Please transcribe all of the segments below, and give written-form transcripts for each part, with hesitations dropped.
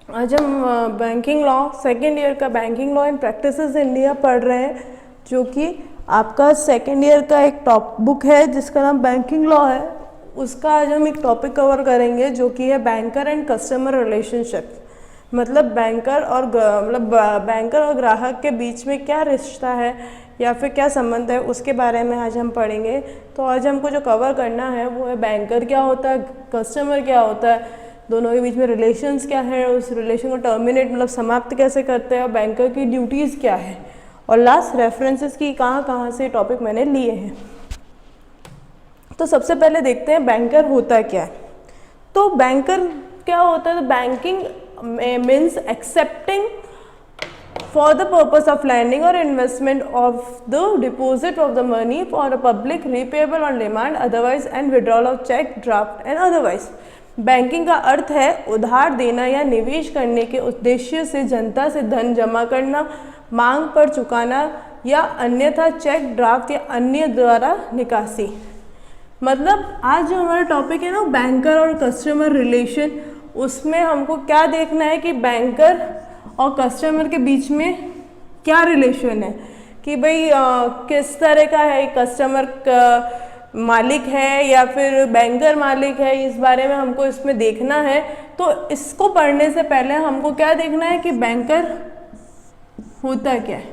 आज हम banking law second year का banking law and practices India पढ़ रहे हैं, जो कि आपका सेकेंड ईयर का एक टॉप बुक है जिसका नाम बैंकिंग लॉ है। उसका आज हम एक टॉपिक कवर करेंगे जो कि है बैंकर एंड कस्टमर रिलेशनशिप। मतलब बैंकर और ग्राहक के बीच में क्या रिश्ता है या फिर क्या संबंध है, उसके बारे में आज हम पढ़ेंगे। तो आज हमको जो कवर करना है वो है बैंकर क्या होता है, कस्टमर क्या होता है, दोनों के बीच में रिलेशंस क्या है, उस रिलेशन को टर्मिनेट मतलब समाप्त कैसे करते हैं, और बैंकर की ड्यूटीज़ क्या है, और लास्ट रेफरेंसेस की कहाँ से टॉपिक मैंने लिए हैं। तो सबसे पहले देखते हैं बैंकर होता क्या है। तो बैंकर क्या होता है, तो banking means accepting for the purpose of lending or investment of the deposit of the money for a public repayable on demand otherwise and withdrawal of check draft and otherwise। Banking का अर्थ है उधार देना या निवेश करने के उद्देश्य से जनता से धन जमा करना, मांग पर चुकाना या अन्यथा चेक ड्राफ्ट या अन्य द्वारा निकासी। मतलब आज जो हमारा टॉपिक है ना बैंकर और कस्टमर रिलेशन, उसमें हमको क्या देखना है कि बैंकर और कस्टमर के बीच में क्या रिलेशन है, कि भाई किस तरह का है, कस्टमर का मालिक है या फिर बैंकर मालिक है, इस बारे में हमको इसमें देखना है। तो इसको पढ़ने से पहले हमको क्या देखना है कि बैंकर होता क्या है।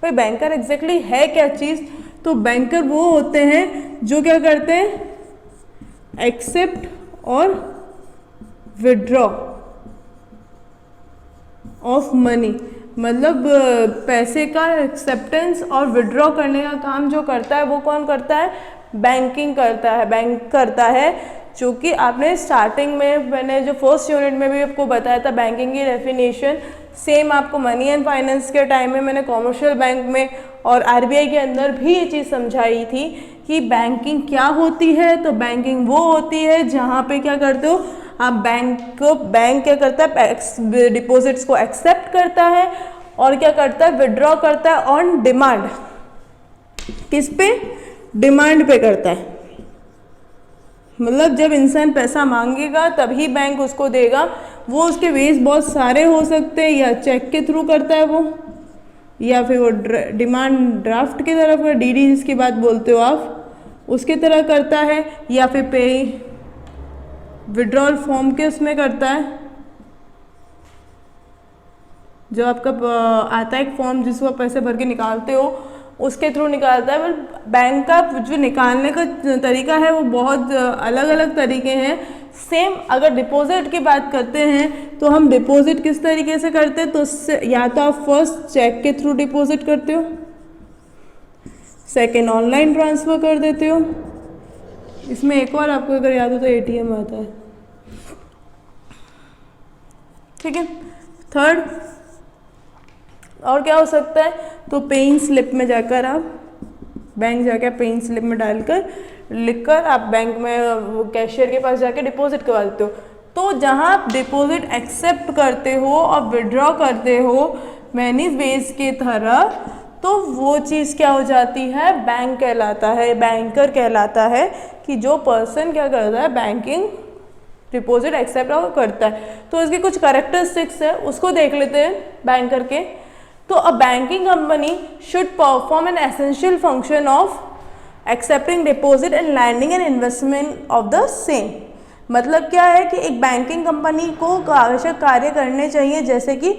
भाई बैंकर एग्जैक्टली है क्या चीज़, तो बैंकर वो होते हैं जो क्या करते हैं, एक्सेप्ट और विड्रॉ ऑफ मनी, मतलब पैसे का एक्सेप्टेंस और विड्रॉ करने का काम जो करता है वो कौन करता है, बैंकिंग करता है, बैंक करता है। जो कि आपने स्टार्टिंग में मैंने जो फर्स्ट यूनिट में भी आपको बताया था बैंकिंग की डेफिनेशन, सेम आपको मनी एंड फाइनेंस के टाइम में मैंने कॉमर्शियल बैंक में और आरबीआई के अंदर भी ये चीज़ समझाई थी कि बैंकिंग क्या होती है। तो बैंकिंग वो होती है जहाँ पे क्या करते हो आप, बैंक क्या करता है, डिपॉजिट्स को एक्सेप्ट करता है और क्या करता है, विड्रॉ करता है ऑन डिमांड। किस पे, डिमांड पे करता है। मतलब जब इंसान पैसा मांगेगा तभी बैंक उसको देगा। वो उसके वेज बहुत सारे हो सकते हैं, या चेक के थ्रू करता है वो, या फिर वो डिमांड ड्राफ्ट की तरफ, डीडी जिसकी बात बोलते हो आप, उसकी तरह करता है, या फिर पे विड्रॉल फॉर्म के उसमें करता है, जो आपका आता है एक फॉर्म जिसको आप पैसे भर के निकालते हो, उसके थ्रू निकालता है। बैंक का जो निकालने का तरीका है वो बहुत अलग अलग तरीके हैं। सेम अगर डिपॉजिट की बात करते हैं तो हम डिपॉजिट किस तरीके से करते हैं, तो या तो आप फर्स्ट चेक के थ्रू डिपॉजिट करते हो, सेकेंड ऑनलाइन ट्रांसफ़र कर देते हो, इसमें एक और आपको अगर याद हो तो एटीएम आता है, ठीक है। थर्ड और क्या हो सकता है, तो पेइंग स्लिप में जाकर आप बैंक जाकर पेइंग स्लिप में डालकर लिखकर आप बैंक में कैशियर के पास जाकर डिपॉजिट करवा देते हो। तो जहाँ आप डिपॉजिट एक्सेप्ट करते हो और विड्रॉ करते हो मैनी वेज के तरह, तो वो चीज़ क्या हो जाती है, बैंक कहलाता है, बैंकर कहलाता है। कि जो पर्सन क्या करता है, बैंकिंग डिपॉजिट एक्सेप्ट करता है। तो इसके कुछ कैरेक्टरिस्टिक्स है, उसको देख लेते हैं बैंकर के। तो a banking company should perform an essential function of accepting deposit and lending and investment of the same. मतलब क्या है कि एक बैंकिंग कंपनी को आवश्यक कार्य करने चाहिए, जैसे कि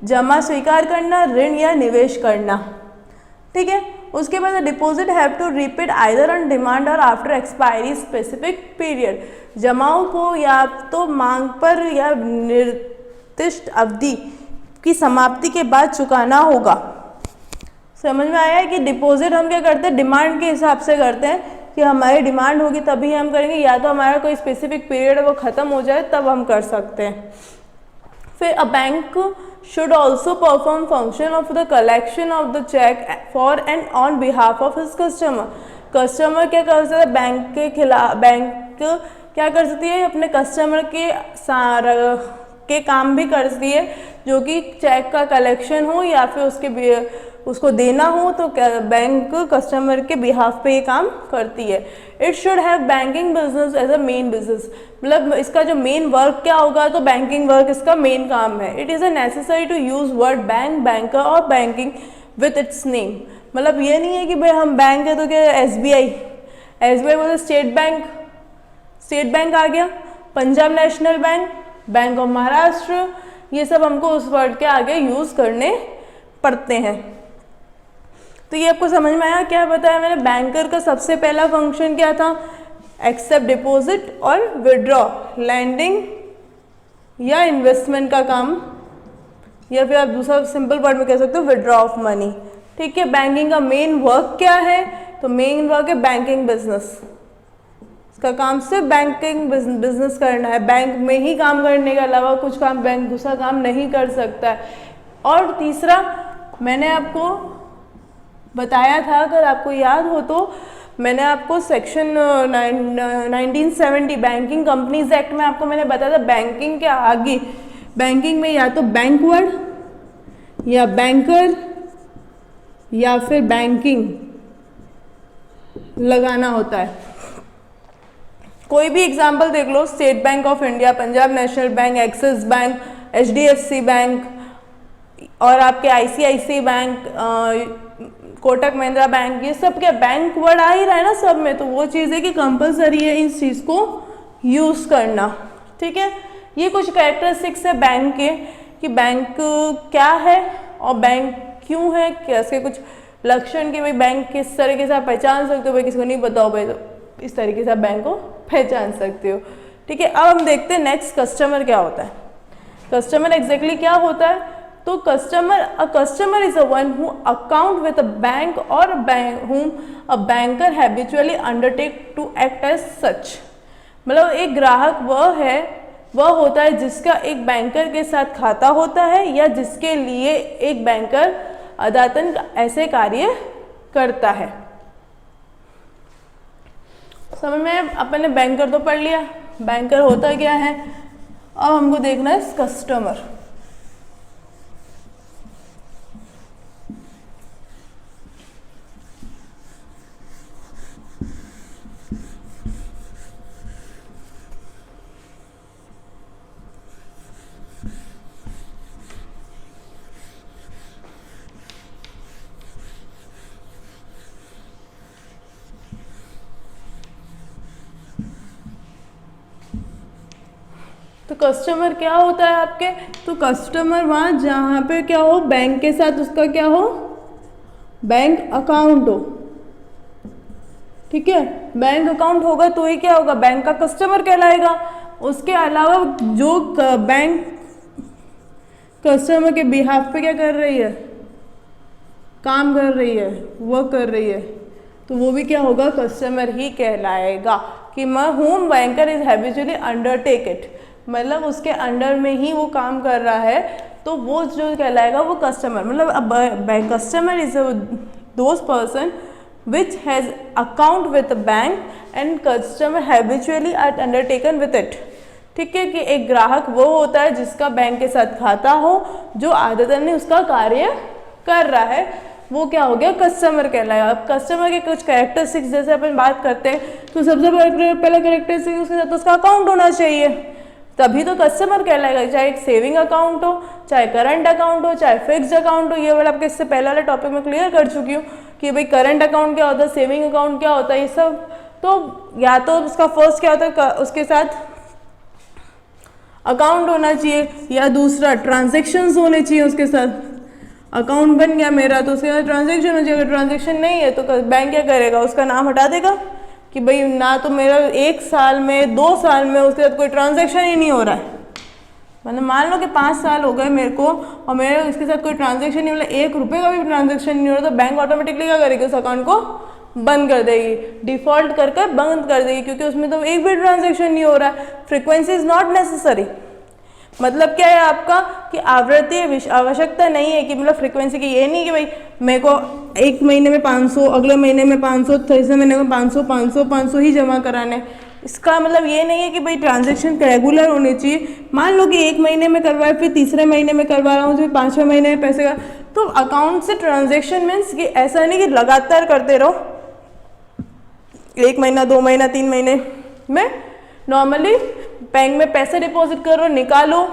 जमा स्वीकार करना, ऋण या निवेश करना, ठीक है। उसके बाद deposit have to repeat either on demand और आफ्टर एक्सपायरी स्पेसिफिक पीरियड। जमाओं को या तो मांग पर या निर्दिष्ट अवधि की समाप्ति के बाद चुकाना होगा। समझ में आया है कि डिपॉजिट हम क्या करते हैं, डिमांड के हिसाब से करते हैं कि हमारी डिमांड होगी तभी हम करेंगे, या तो हमारा कोई स्पेसिफिक पीरियड वो ख़त्म हो जाए तब हम कर सकते हैं। फिर a bank should also perform function of the collection of the check for and on behalf of his customer। Customer क्या कर सकता है, बैंक के खिलाफ, बैंक क्या कर सकती है, अपने कस्टमर के के काम भी करती है, जो कि चेक का कलेक्शन हो या फिर उसको देना हो, तो बैंक कस्टमर के बिहाफ पे ये काम करती है। It should have banking business as a main business, मतलब इसका जो मेन वर्क क्या होगा, तो बैंकिंग वर्क इसका मेन काम है। It is a necessary to use word bank, banker और बैंकिंग विथ इट्स नेम। मतलब ये नहीं है कि भाई हम बैंक है तो क्या SBI बोले स्टेट बैंक आ गया, Punjab National bank, bank of Maharashtra, ये सब हमको उस वर्ड के आगे यूज करने पड़ते हैं। तो ये आपको समझ में आया क्या बताया मैंने? बैंकर का सबसे पहला फंक्शन क्या था? एक्सेप्ट डिपॉजिट और विड्रॉ, लैंडिंग या इन्वेस्टमेंट का काम, या फिर आप दूसरा सिंपल वर्ड में कह सकते हो विड्रॉ ऑफ मनी। ठीक है, बैंकिंग का मेन वर्क क्या है? तो मेन वर्क है बैंकिंग बिजनेस। इसका काम सिर्फ बैंकिंग बिजनेस करना है, बैंक में ही काम करने के अलावा कुछ काम बैंक दूसरा काम नहीं कर सकता है। और तीसरा मैंने आपको बताया था, अगर आपको याद हो तो मैंने आपको सेक्शन 1970 बैंकिंग कंपनीज एक्ट में आपको मैंने बताया था बैंकिंग के आगे, बैंकिंग में या तो बैंक वर्ड या बैंकर या फिर बैंकिंग लगाना होता है। कोई भी एग्जाम्पल देख लो, State Bank of India, Punjab National Bank, Axis Bank, HDFC Bank और आपके ICICI Bank, Kotak Mahindra Bank, ये सब क्या बैंक वर्ड आ ही रहा है ना सब में, तो वो चीज़ है कि कंपलसरी है इस चीज़ को यूज़ करना। ठीक है, ये कुछ कैरेक्टरिस्टिक्स है बैंक के कि बैंक क्या है और बैंक क्यों है, कैसे कुछ लक्षण कि भाई बैंक किस तरीके से आप पहचान सकते हो, भाई किसी को नहीं बताओ भाई तो इस तरीके से आप बैंक को पहचान सकते हो। ठीक है, अब हम देखते हैं नेक्स्ट कस्टमर क्या होता है। कस्टमर एग्जैक्टली क्या होता है? तो customer is a one who account with a bank और whom a banker habitually undertake to act as such. मतलब एक ग्राहक वह होता है जिसका एक बैंकर के साथ खाता होता है या जिसके लिए एक बैंकर अदातन ऐसे कार्य करता है। समझ में? अपन ने बैंकर तो पढ़ लिया, बैंकर होता क्या है। अब हमको देखना है कस्टमर। तो कस्टमर क्या होता है आपके? तो कस्टमर वहाँ जहाँ पे क्या हो, बैंक के साथ उसका क्या हो, बैंक अकाउंट हो। ठीक है, बैंक अकाउंट होगा तो ही क्या होगा, बैंक का कस्टमर कहलाएगा। उसके अलावा जो बैंक कस्टमर के बिहाफ पे क्या कर रही है, काम कर रही है, वर्क कर रही है, तो वो भी क्या होगा, कस्टमर ही कहलाएगा। कि home banker is habitually undertake it, मतलब उसके अंडर में ही वो काम कर रहा है, तो वो जो कहलाएगा वो कस्टमर। मतलब customer is those person which has account with bank and customer habitually are undertaken with it. ठीक है, कि एक ग्राहक वो होता है जिसका बैंक के साथ खाता हो, जो आदतन ने उसका कार्य कर रहा है, वो क्या हो गया, कस्टमर कहलाएगा। अब कस्टमर के कुछ कैरेक्टरिस्टिक्स जैसे अपन बात करते हैं, तो सबसे पहला कैरेक्टरिस्टिक उसके साथ उसका अकाउंट होना चाहिए, तभी तो कस्टमर कहलाएगा। चाहे एक सेविंग अकाउंट हो, चाहे करंट अकाउंट हो, चाहे फिक्स्ड अकाउंट हो। ये वाला आपके इससे पहले वाले टॉपिक में क्लियर कर चुकी हूँ कि भाई करंट अकाउंट क्या होता है, सेविंग अकाउंट क्या होता है, ये सब। तो या तो उसका फर्स्ट क्या होता है, उसके साथ अकाउंट होना चाहिए, या दूसरा ट्रांजेक्शन्स होने चाहिए उसके साथ। अकाउंट बन गया मेरा तो उसके साथ ट्रांजेक्शन हो जाएगा, ट्रांजेक्शन नहीं है तो बैंक क्या करेगा, उसका नाम हटा देगा कि भाई ना तो मेरा 1 साल में 2 साल में उसके साथ कोई ट्रांजैक्शन ही नहीं हो रहा है। मतलब मान लो कि 5 साल हो गए मेरे को और मेरे इसके साथ कोई ट्रांजैक्शन नहीं, मतलब 1 रुपये का भी ट्रांजैक्शन नहीं हो रहा, तो बैंक ऑटोमेटिकली क्या करेगी, उस अकाउंट को बंद कर देगी, डिफॉल्ट करके बंद कर देगी, क्योंकि उसमें तो एक भी ट्रांजैक्शन नहीं हो रहा है। Frequency is not necessary. मतलब क्या है आपका कि आवृत्ति आवश्यकता नहीं है कि मतलब फ्रीक्वेंसी की, ये नहीं कि भाई मेरे को 1 महीने में 500, अगले महीने में 500, तीसरे महीने में 500 ही जमा कराने। इसका मतलब ये नहीं है कि भाई ट्रांजेक्शन रेगुलर होने चाहिए। मान लो कि 1 महीने में करवाए, फिर तीसरे महीने में करवा रहा हूँ, फिर 5वें महीने में पैसे का, तो अकाउंट से ट्रांजेक्शन मीन्स कि ऐसा नहीं कि लगातार करते रहो, 1 महीना 2 महीना 3 महीने में। नॉर्मली बैंक में पैसे डिपॉजिट करो, निकालो,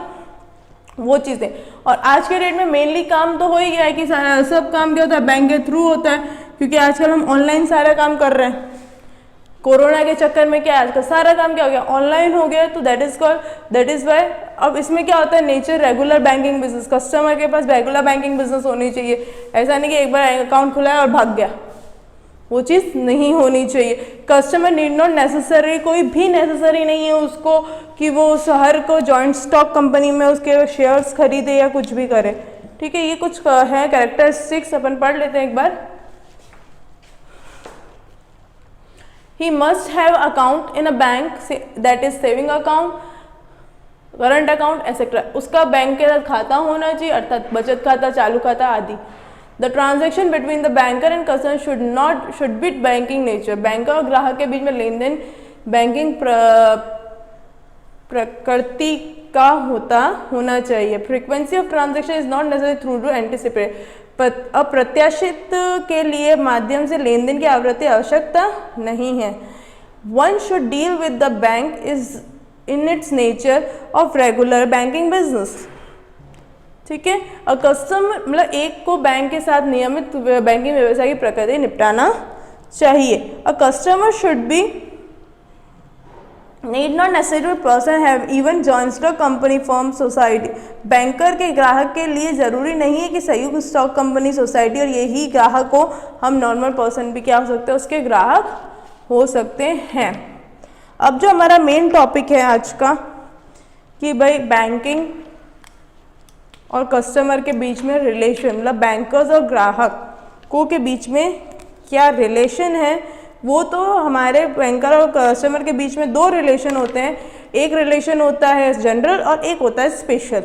वो चीज़ें। और आज के डेट में मेनली काम तो हो ही गया है कि सारा सब काम क्या होता है, बैंक के थ्रू होता है, क्योंकि आजकल हम ऑनलाइन सारा काम कर रहे हैं। कोरोना के चक्कर में क्या आजकल सारा काम क्या हो गया, ऑनलाइन हो गया, तो दैट इज वाई। अब इसमें क्या होता है, nature regular banking business, customer के पास रेगुलर बैंकिंग बिजनेस होनी चाहिए। ऐसा नहीं कि एक बार अकाउंट खुलाया और भाग गया, वो चीज़ नहीं होनी चाहिए। कस्टमर नीड नॉट नेसेसरी, कोई भी नेसेसरी नहीं है उसको कि वो हर को जॉइंट स्टॉक कंपनी में उसके शेयर्स खरीदे या कुछ भी करे। ठीक है, ये कुछ है कैरेक्टरिस्टिक्स, अपन पढ़ लेते हैं एक बार। He must have account in a bank, that is saving account, current account etcetera. उसका बैंक के साथ खाता होना चाहिए, अर्थात बचत खाता, चालू खाता आदि। The transaction between the banker and customer should be banking nature. Banker और ग्राहक के बीच में लेन देन बैंकिंग प्रकृति का होना चाहिए। Frequency of transaction is not necessary through to anticipate. अप्रत्याशित के लिए माध्यम से लेन देन की आवृत्ति आवश्यकता नहीं है। One should deal with the bank is in its nature of regular banking business. ठीक है, अ कस्टमर मतलब एक को बैंक के साथ नियमित बैंकिंग व्यवसाय की प्रकृति निपटाना चाहिए। A customer should be need not necessary person have even joint stock company firm society. Banker के ग्राहक के लिए ज़रूरी नहीं है कि संयुक्त स्टॉक कंपनी सोसाइटी और यही ग्राहक को हम नॉर्मल पर्सन भी क्या हो सकते हैं, उसके ग्राहक हो सकते हैं। अब जो हमारा मेन टॉपिक है आज का कि भाई बैंकिंग और कस्टमर के बीच में रिलेशन, मतलब बैंकर्स और ग्राहकों के बीच में क्या रिलेशन है, वो तो हमारे बैंकर और कस्टमर के बीच में 2 रिलेशन होते हैं। एक रिलेशन होता है जनरल और एक होता है स्पेशल।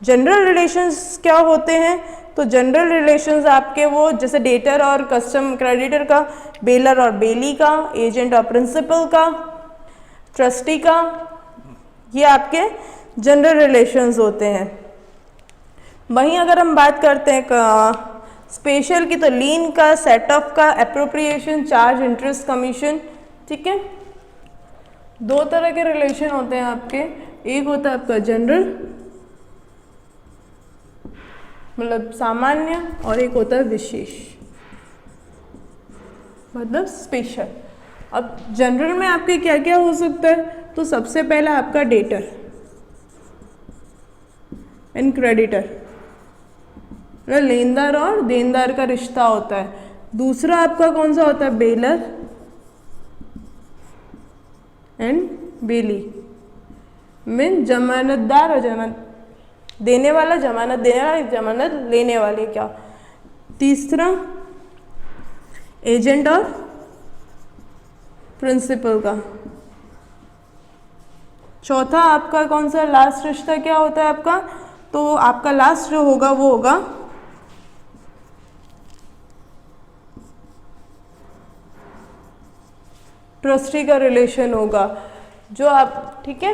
जनरल रिलेशंस क्या होते हैं, तो जनरल रिलेशंस आपके वो जैसे डेटर और क्रेडिटर का, बेलर और बेली का, एजेंट और प्रिंसिपल का, ट्रस्टी का, ये आपके जनरल रिलेशंस होते हैं। वहीं अगर हम बात करते हैं स्पेशल की, तो लीन का, सेट ऑफ का, एप्रोप्रिएशन, चार्ज, इंटरेस्ट, कमीशन। ठीक है, 2 तरह के रिलेशन होते हैं आपके। एक होता है आपका जनरल मतलब सामान्य, और एक होता है विशेष मतलब स्पेशल। अब जनरल में आपके क्या क्या हो सकता है, तो सबसे पहला आपका डेटर एंड क्रेडिटर, लेनदार और देनदार का रिश्ता होता है। दूसरा आपका कौन सा होता है, बेलर एंड बेली, मीन जमानतदार और जमानत देने वाला, जमानत देने वाला, जमानत लेने वाले क्या। तीसरा एजेंट और प्रिंसिपल का। चौथा आपका कौन सा लास्ट रिश्ता क्या होता है आपका, तो आपका लास्ट जो होगा वो होगा ट्रस्टी का रिलेशन होगा, जो आप, ठीक है,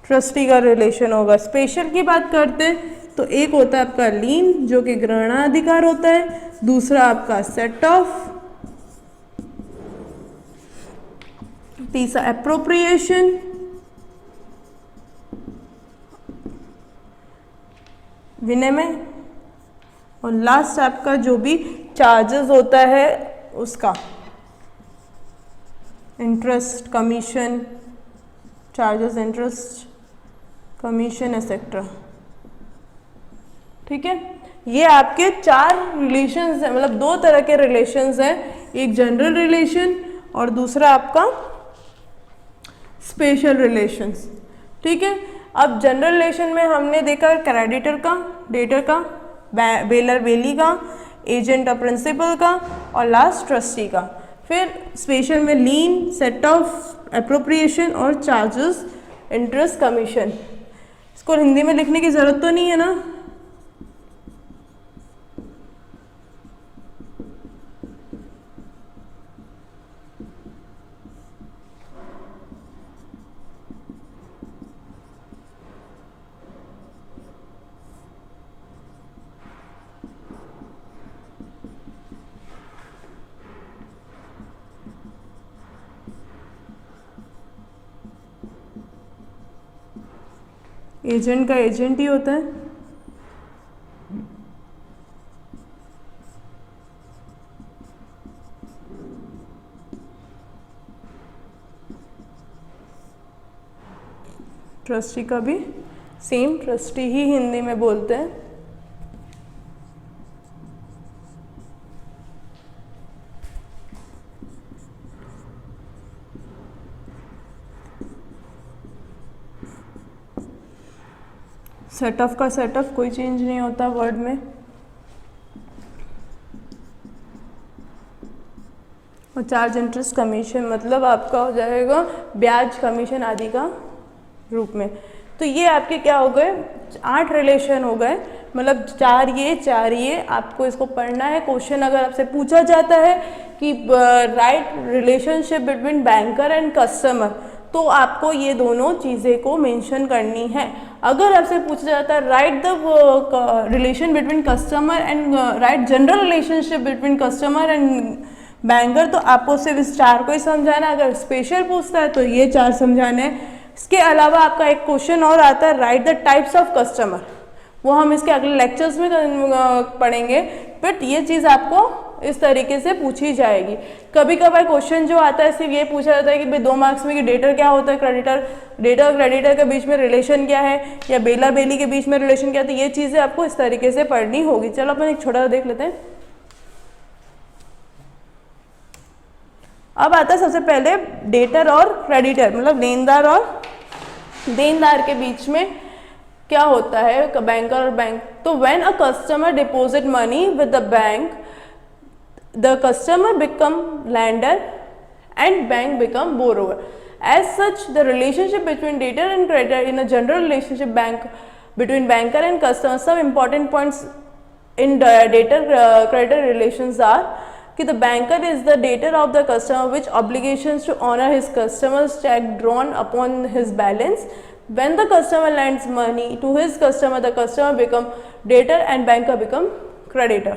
ट्रस्टी का रिलेशन होगा। स्पेशल की बात करते हैं तो एक होता है आपका लीन जो कि ग्रहणाधिकार होता है, दूसरा आपका सेट ऑफ, तीसरा एप्रोप्रिएशन, विनिमय, और लास्ट आपका जो भी चार्जेस होता है उसका interest, commission, charges, interest, commission etcetera. ठीक है, ये आपके 4 रिलेशंस हैं, मतलब 2 तरह के रिलेशंस हैं, एक जनरल रिलेशन और दूसरा आपका स्पेशल रिलेशंस। ठीक है, अब जनरल रिलेशन में हमने देखा क्रेडिटर का, डेटर का, बेलर बेली का, एजेंट और प्रिंसिपल का, और लास्ट ट्रस्टी का। फिर स्पेशल में लीन, सेट ऑफ, एप्रोप्रिएशन और चार्जेस, इंटरेस्ट, कमीशन। इसको हिंदी में लिखने की ज़रूरत तो नहीं है ना, एजेंट का एजेंट ही होता है। ट्रस्टी का भी सेम, ट्रस्टी ही हिंदी में बोलते हैं। सेट ऑफ का सेट ऑफ कोई चेंज नहीं होता वर्ड में। और चार्ज इंटरेस्ट कमीशन मतलब आपका हो जाएगा ब्याज कमीशन आदि का रूप में। तो ये आपके क्या हो गए, 8 रिलेशन हो गए, मतलब 4 ये आपको इसको पढ़ना है। क्वेश्चन अगर आपसे पूछा जाता है कि right relationship between banker and customer, तो आपको ये दोनों चीज़ें को मेंशन करनी है। अगर आपसे पूछा जाता है right the relation between customer and right general relationship between customer and banker, तो आपको सिर्फ इस 4 को ही समझाना है। अगर स्पेशल पूछता है तो ये 4 समझाने हैं। इसके अलावा आपका एक क्वेश्चन और आता है right the types of customer, वो हम इसके अगले लेक्चर्स में पढ़ेंगे। बट ये चीज़ आपको इस तरीके से पूछी जाएगी। कभी कभार क्वेश्चन जो आता है सिर्फ ये पूछा जाता है कि भाई 2 मार्क्स में कि डेटर क्या होता है, क्रेडिटर, डेटर और क्रेडिटर के बीच में रिलेशन क्या है, या बेला बेली के बीच में रिलेशन क्या है। तो ये चीज़ें आपको इस तरीके से पढ़नी होगी। चलो अपन एक छोटा देख लेते हैं। अब आता है सबसे पहले डेटर और क्रेडिटर, मतलब लेनदार और देनदार के बीच में क्या होता है, बैंकर और बैंक। तो when a customer deposit money with the bank, the customer become lender and bank become borrower. As such the relationship between debtor and creditor in a general relationship bank between banker and customer, some important points in debtor creditor relations are कि the banker is the debtor of the customer which obligations to honor his customer's check drawn upon his balance. When the customer lends money to his customer, the customer become debtor and banker become creditor.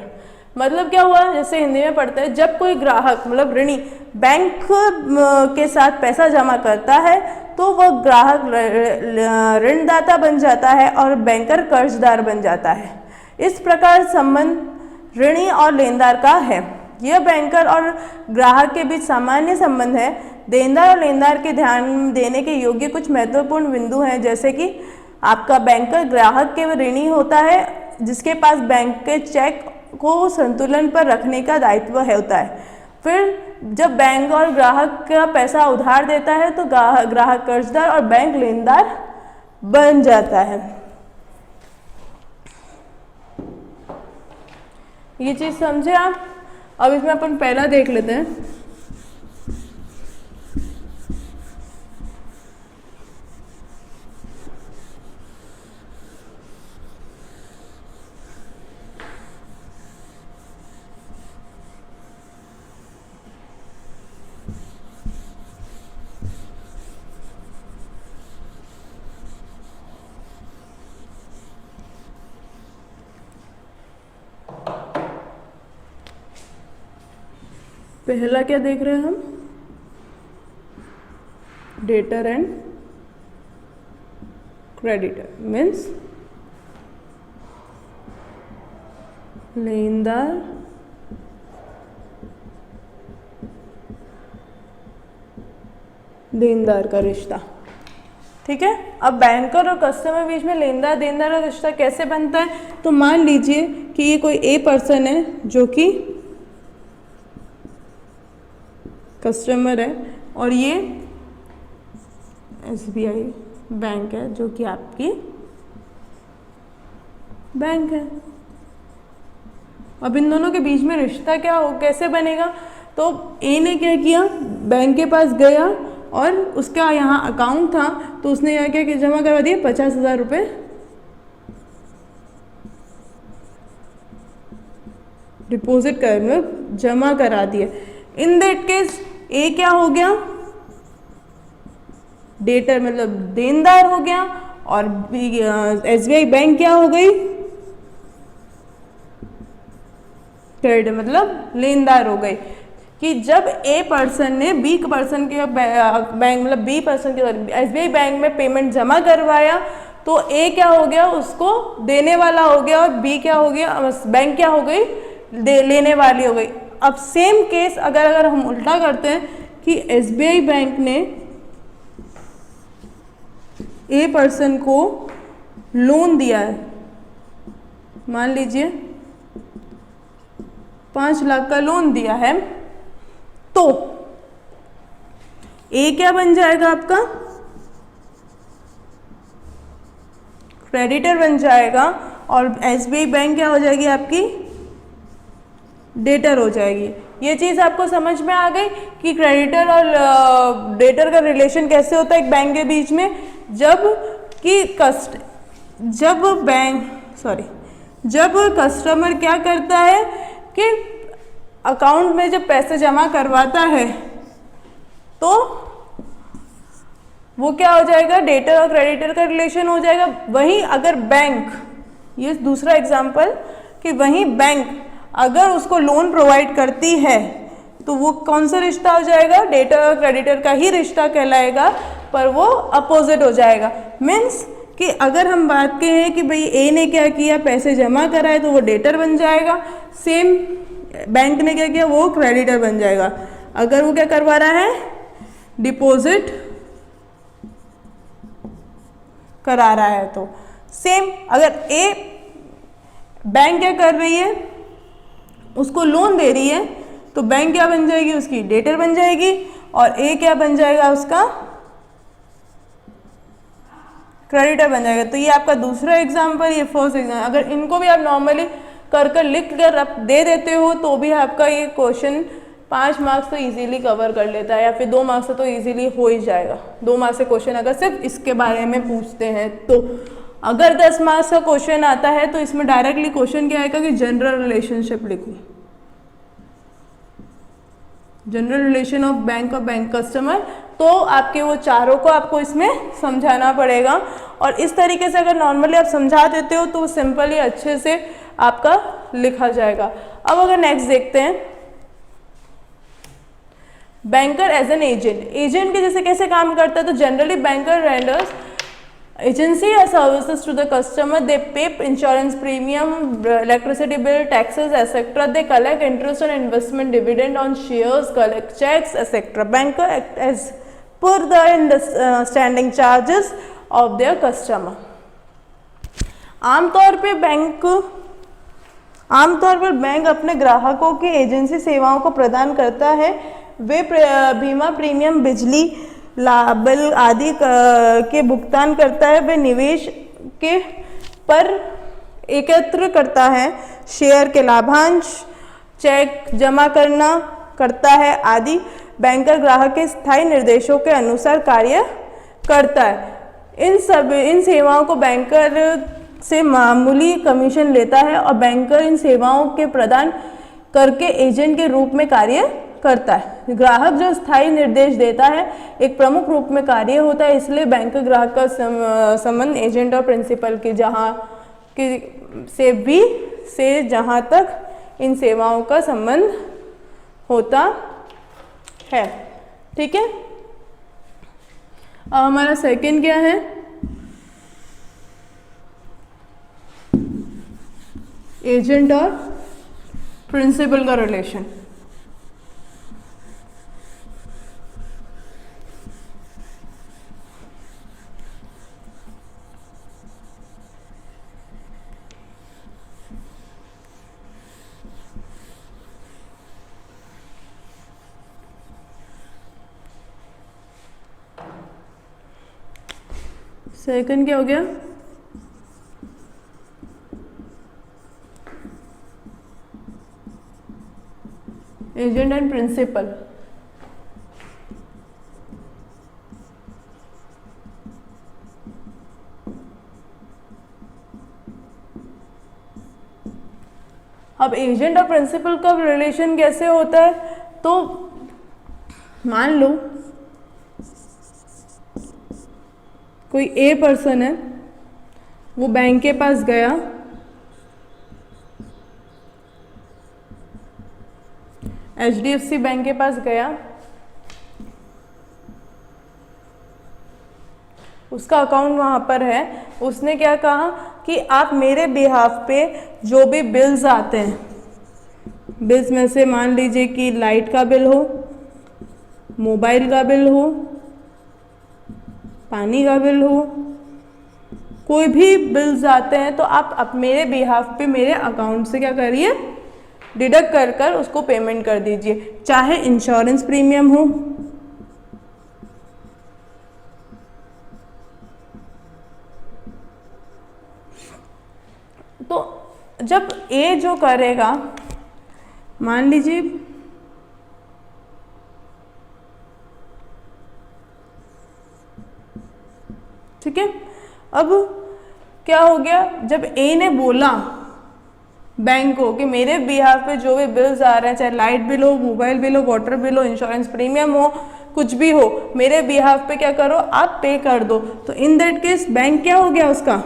मतलब क्या हुआ, जैसे हिंदी में पढ़ते हैं, जब कोई ग्राहक मतलब ऋणी बैंक के साथ पैसा जमा करता है तो वह ग्राहक ऋणदाता बन जाता है और बैंकर कर्जदार बन जाता है। इस प्रकार संबंध ऋणी और लेनदार का है। यह बैंकर और ग्राहक के बीच सामान्य संबंध है। देनदार और लेनदार के ध्यान देने के योग्य कुछ महत्वपूर्ण बिंदु हैं, जैसे कि आपका बैंकर ग्राहक के ऋणी होता है जिसके पास बैंक के चेक को संतुलन पर रखने का दायित्व होता है। फिर जब बैंक और ग्राहक का पैसा उधार देता है तो ग्राहक कर्जदार और बैंक लेनदार बन जाता है। ये चीज़ समझे आप। अब इसमें अपन पहला देख लेते हैं। पहला क्या देख रहे हैं हम, डेटर एंड क्रेडिटर, मीन्स लेनदार देनदार का रिश्ता। ठीक है। अब बैंकर और कस्टमर बीच में लेनदार देनदार का रिश्ता कैसे बनता है, तो मान लीजिए कि ये कोई ए पर्सन है जो कि कस्टमर है और ये SBI बैंक है जो कि आपकी बैंक है। अब इन दोनों के बीच में रिश्ता क्या हो, कैसे बनेगा, तो ए ने क्या किया, बैंक के पास गया और उसका यहाँ अकाउंट था तो उसने यहाँ क्या किया, जमा करवा दिया 50,000 रुपये डिपॉजिट कर मतलब जमा करा दिए। इन दैट केस ए क्या हो गया, डेटर मतलब देनदार हो गया और SBI बैंक क्या हो गई, क्रेडिटर मतलब लेनदार हो गई। कि जब ए पर्सन ने बी पर्सन के बैंक मतलब बी पर्सन के SBI बैंक में पेमेंट जमा करवाया तो ए क्या हो गया, उसको देने वाला हो गया, और बी क्या हो गया, बैंक क्या हो गई, लेने वाली हो गई। अब सेम केस अगर हम उल्टा करते हैं कि एसबीआई बैंक ने ए पर्सन को लोन दिया है, मान लीजिए 5 लाख का लोन दिया है, तो ए क्या बन जाएगा आपका, क्रेडिटर बन जाएगा, और एसबीआई बैंक क्या हो जाएगी आपकी, डेटर हो जाएगी। ये चीज़ आपको समझ में आ गई कि क्रेडिटर और डेटर का रिलेशन कैसे होता है एक बैंक के बीच में। जब कस्टमर क्या करता है कि अकाउंट में जब पैसे जमा करवाता है तो वो क्या हो जाएगा, डेटर और क्रेडिटर का रिलेशन हो जाएगा। वहीं अगर बैंक, ये दूसरा एग्जांपल, कि वहीं बैंक अगर उसको लोन प्रोवाइड करती है तो वो कौन सा रिश्ता हो जाएगा, डेटर और क्रेडिटर का ही रिश्ता कहलाएगा, पर वो अपोजिट हो जाएगा। मीन्स कि अगर हम बात करें कि भाई ए ने क्या किया, पैसे जमा कराए, तो वो डेटर बन जाएगा, सेम बैंक ने क्या किया, वो क्रेडिटर बन जाएगा। अगर वो क्या करवा रहा है, डिपॉजिट करा रहा है, तो सेम अगर ए बैंक क्या कर रही है, उसको लोन दे रही है, तो बैंक क्या बन जाएगी, उसकी डेटर बन जाएगी, और ए क्या बन जाएगा, उसका क्रेडिटर बन जाएगा। तो ये आपका दूसरा एग्जाम्पल, ये फर्स्ट एग्जाम्पल। अगर इनको भी आप नॉर्मली कर लिख कर आप दे देते हो तो भी आपका ये क्वेश्चन 5 मार्क्स तो इजीली कवर कर लेता है, या फिर 2 मार्क्स से तो इजीली हो ही जाएगा। 2 मार्क्स से क्वेश्चन अगर सिर्फ इसके बारे में पूछते हैं तो। अगर 10 मार्क्स का क्वेश्चन आता है तो इसमें डायरेक्टली क्वेश्चन क्या आएगा कि जनरल रिलेशनशिप लिखो, जनरल रिलेशन ऑफ बैंक और बैंक कस्टमर। तो आपके वो चारों को आपको इसमें समझाना पड़ेगा, और इस तरीके से अगर नॉर्मली आप समझा देते हो तो सिंपली अच्छे से आपका लिखा जाएगा। अब अगर नेक्स्ट देखते हैं, banker as an agent. Agent के जैसे कैसे काम करता है, तो generally banker renders agency or services to the customer. They pay insurance premium, electricity bill, taxes, etc. They collect interest on investment, dividend on shares, collect checks, etc. Banker act as per the standing charges of their customer. आमतौर पर bank अपने ग्राहकों की agency सेवाओं को प्रदान करता है। वे बीमा प्रीमियम, बिजली बिल आदि के भुगतान करता है। वे निवेश के पर एकत्र करता है, शेयर के लाभांश, चेक जमा करता है आदि। बैंकर ग्राहक के स्थायी निर्देशों के अनुसार कार्य करता है। इन सेवाओं को बैंकर से मामूली कमीशन लेता है, और बैंकर इन सेवाओं के प्रदान करके एजेंट के रूप में कार्य करता है। ग्राहक जो स्थायी निर्देश देता है एक प्रमुख रूप में कार्य होता है, इसलिए बैंक ग्राहक का संबंध एजेंट और प्रिंसिपल के जहां तक इन सेवाओं का संबंध होता है। ठीक है, हमारा सेकंड क्या है, एजेंट और प्रिंसिपल का रिलेशन। सेकंड क्या हो गया, एजेंट एंड प्रिंसिपल। अब एजेंट और प्रिंसिपल का रिलेशन कैसे होता है, तो मान लो कोई ए पर्सन है, वो बैंक के पास गया, HDFC बैंक के पास गया, उसका अकाउंट वहाँ पर है, उसने क्या कहा कि आप मेरे बिहाफ पे जो भी बिल्स आते हैं, बिल्स में से मान लीजिए कि लाइट का बिल हो, मोबाइल का बिल हो, पानी का बिल हो, कोई भी बिल्स आते हैं तो आप मेरे बिहाफ पे मेरे अकाउंट से क्या करिए, डिडक्ट कर कर उसको पेमेंट कर दीजिए, चाहे इंश्योरेंस प्रीमियम हो, तो जब ए जो करेगा, मान लीजिए ठीक है, अब क्या हो गया, जब ए ने बोला बैंक को कि मेरे बिहाफ पे जो भी बिल्स आ रहे हैं, चाहे लाइट बिल हो, मोबाइल बिल हो, वाटर बिल हो, इंश्योरेंस प्रीमियम हो, कुछ भी हो, मेरे बिहाफ पे क्या करो, आप पे कर दो, तो इन दैट केस बैंक क्या हो गया, उसका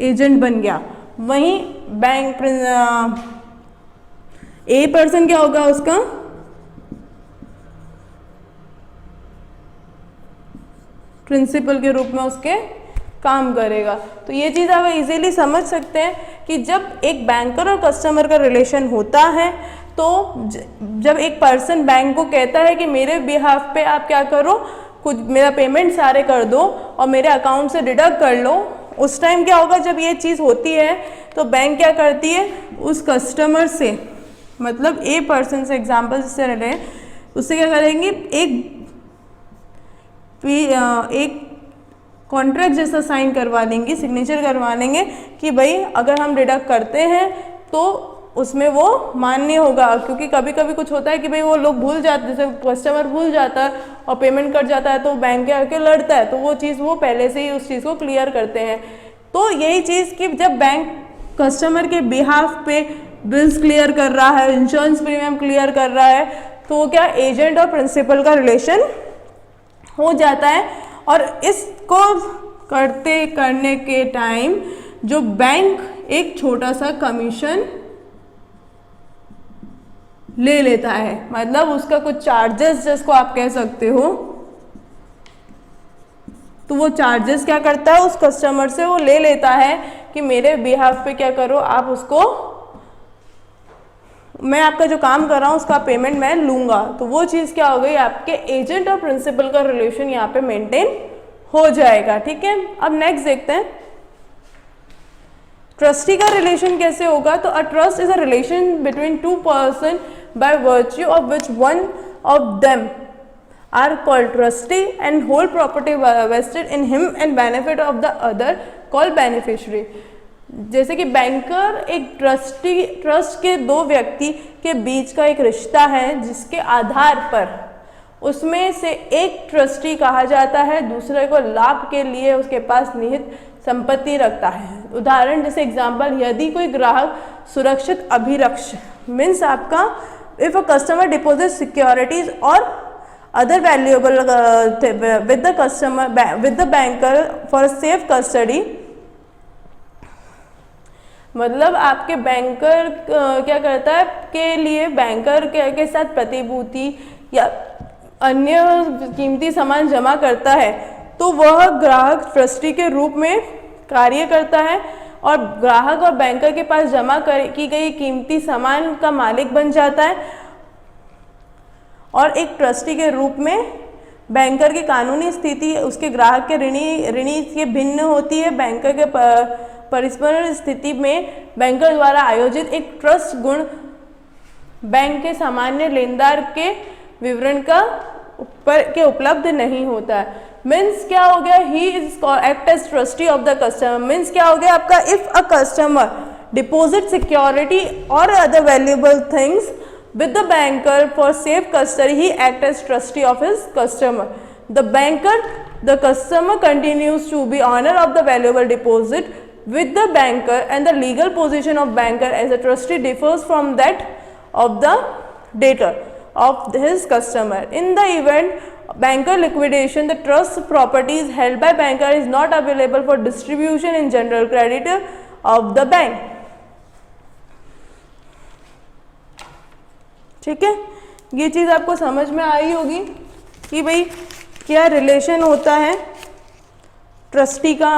एजेंट बन गया। वहीं बैंक ए पर्सन क्या होगा, उसका प्रिंसिपल के रूप में उसके काम करेगा। तो ये चीज़ आप इजीली समझ सकते हैं कि जब एक बैंकर और कस्टमर का रिलेशन होता है, तो जब एक पर्सन बैंक को कहता है कि मेरे बिहाफ पे आप क्या करो, कुछ मेरा पेमेंट सारे कर दो और मेरे अकाउंट से डिडक्ट कर लो, उस टाइम क्या होगा, जब ये चीज़ होती है तो बैंक क्या करती है, उस कस्टमर से, मतलब ए पर्सन से एग्जाम्पल जिससे रहे, उससे क्या करेंगे, एक कॉन्ट्रैक्ट जैसा साइन करवा देंगे, सिग्नेचर करवा देंगे कि भाई अगर हम डिडक्ट करते हैं तो उसमें वो मान्य होगा, क्योंकि कभी कभी कुछ होता है कि भाई वो लोग भूल जाते, जैसे कस्टमर भूल जाता है और पेमेंट कट जाता है तो बैंक के आके लड़ता है, तो वो चीज़ वो पहले से ही उस चीज़ को क्लियर करते हैं। तो यही चीज़ कि जब बैंक कस्टमर के बिहाफ पे बिल्स क्लियर कर रहा है, इंश्योरेंस प्रीमियम क्लियर कर रहा है, तो वो क्या एजेंट और प्रिंसिपल का रिलेशन हो जाता है। और इसको करने के टाइम जो बैंक एक छोटा सा कमीशन ले लेता है, मतलब उसका कुछ चार्जेस जिसको आप कह सकते हो, तो वो चार्जेस क्या करता है, उस कस्टमर से वो ले लेता है कि मेरे बिहाफ पे क्या करो, आप उसको, मैं आपका जो काम कर रहा हूँ उसका पेमेंट मैं लूँगा। तो वो चीज़ क्या हो गई, आपके एजेंट और प्रिंसिपल का रिलेशन यहाँ पे मेंटेन हो जाएगा। ठीक है, अब नेक्स्ट देखते हैं ट्रस्टी का रिलेशन कैसे होगा। तो a trust is a relation between two person by virtue of which one of them are called trustee and whole property vested in him and benefit of the other called beneficiary. जैसे कि banker एक trust के दो व्यक्ति के बीच का एक रिश्ता है, जिसके आधार पर उसमें से एक ट्रस्टी कहा जाता है, दूसरे को लाभ के लिए उसके पास निहित संपत्ति रखता है। उदाहरण जैसे एग्जांपल, यदि कोई ग्राहक सुरक्षित अभिरक्ष मीन्स आपका if a customer deposit securities और other valuable with the customer with the banker for safe custody, मतलब आपके बैंकर क्या करता है के लिए बैंकर के साथ प्रतिभूति या अन्य कीमती सामान जमा करता है, तो वह ग्राहक ट्रस्टी के रूप में कार्य करता है और ग्राहक और बैंकर के पास जमा की गई कीमती सामान का मालिक बन जाता है। और एक ट्रस्टी के रूप में बैंकर की कानूनी स्थिति उसके ग्राहक के ऋणी से भिन्न होती है। बैंकर के परिस्पर्श स्थिति में बैंकर द्वारा आयोजित एक ट्रस्ट गुण बैंक के सामान्य लेनदार के विवरण का के उपलब्ध नहीं होता है। मीन्स क्या हो गया, he is act as trustee of the customer. Means क्या हो गया आपका, if a customer deposit security और other valuable things with the banker for safe custody, he act as trustee of his customer. The customer continues to be owner of the valuable deposit with the banker, and the legal position of banker as a trustee differs from that of the debtor of his customer. In the event banker liquidation, the trust properties held by banker is not available for distribution in general creditor of the bank. ठीक है, ये चीज़ आपको समझ में आई होगी कि भाई क्या रिलेशन होता है ट्रस्टी का,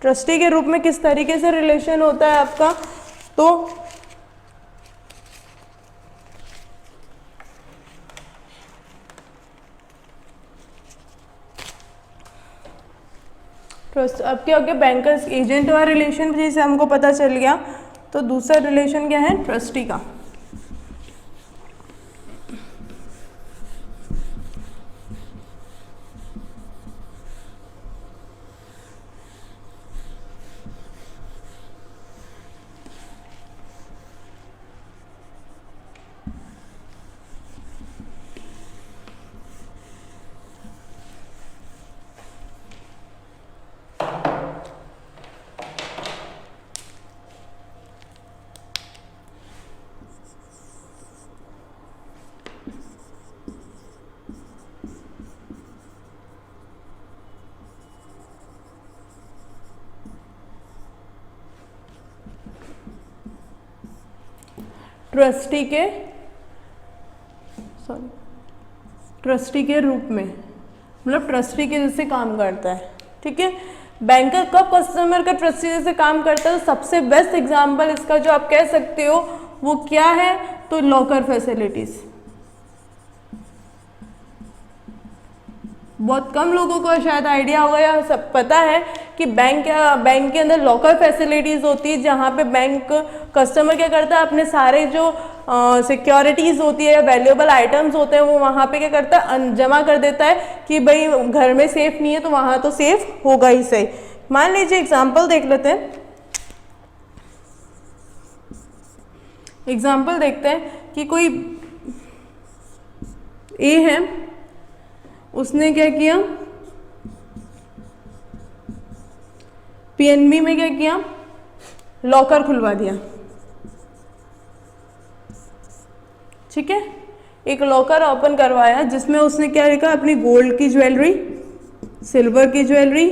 ट्रस्टी के रूप में किस तरीके से रिलेशन होता है आपका, तो ट्रस्ट। अब क्या हो गया, बैंकर्स एजेंट वाला रिलेशन जैसे हमको पता चल गया, तो दूसरा रिलेशन क्या है ट्रस्टी का। ट्रस्टी के रूप में, मतलब ट्रस्टी के जैसे काम करता है। ठीक है, बैंकर कब कस्टमर का ट्रस्टी जैसे काम करता है, तो सबसे बेस्ट एग्जांपल इसका जो आप कह सकते हो वो क्या है, तो लॉकर फैसिलिटीज। बहुत कम लोगों को शायद आइडिया होगा या सब पता है कि बैंक के अंदर लॉकर फैसिलिटीज़ होती है, जहाँ पे बैंक कस्टमर क्या करता है, अपने सारे जो सिक्योरिटीज़ होती है या वैल्यूएबल आइटम्स होते हैं वो वहाँ पे क्या करता है, जमा कर देता है कि भाई घर में सेफ नहीं है तो वहाँ तो सेफ होगा ही सही। मान लीजिए एग्जाम्पल देख लेते हैं, एग्जाम्पल देखते हैं कि कोई ए है, उसने क्या किया, पीएनबी में क्या किया, लॉकर खुलवा दिया। ठीक है, एक लॉकर ओपन करवाया जिसमें उसने क्या लिखा, अपनी गोल्ड की ज्वेलरी, सिल्वर की ज्वेलरी,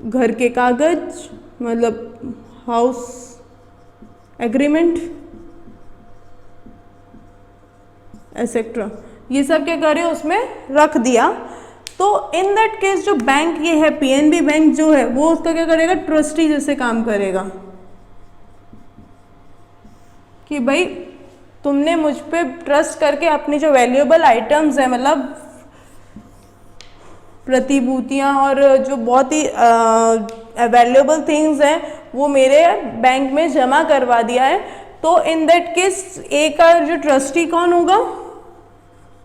घर के कागज, मतलब हाउस एग्रीमेंट एसेट्रा, ये सब क्या करे उसमें रख दिया। तो इन दैट केस जो बैंक ये है, पीएनबी बैंक जो है, वो उसका क्या करेगा, ट्रस्टी जैसे काम करेगा कि भाई तुमने मुझ पे ट्रस्ट करके अपनी जो वैल्यूएबल आइटम्स है, मतलब प्रतिभूतियां और जो बहुत ही वैल्यूएबल थिंग्स हैं, वो मेरे बैंक में जमा करवा दिया है। तो इन दैट केस ए का जो ट्रस्टी कौन होगा,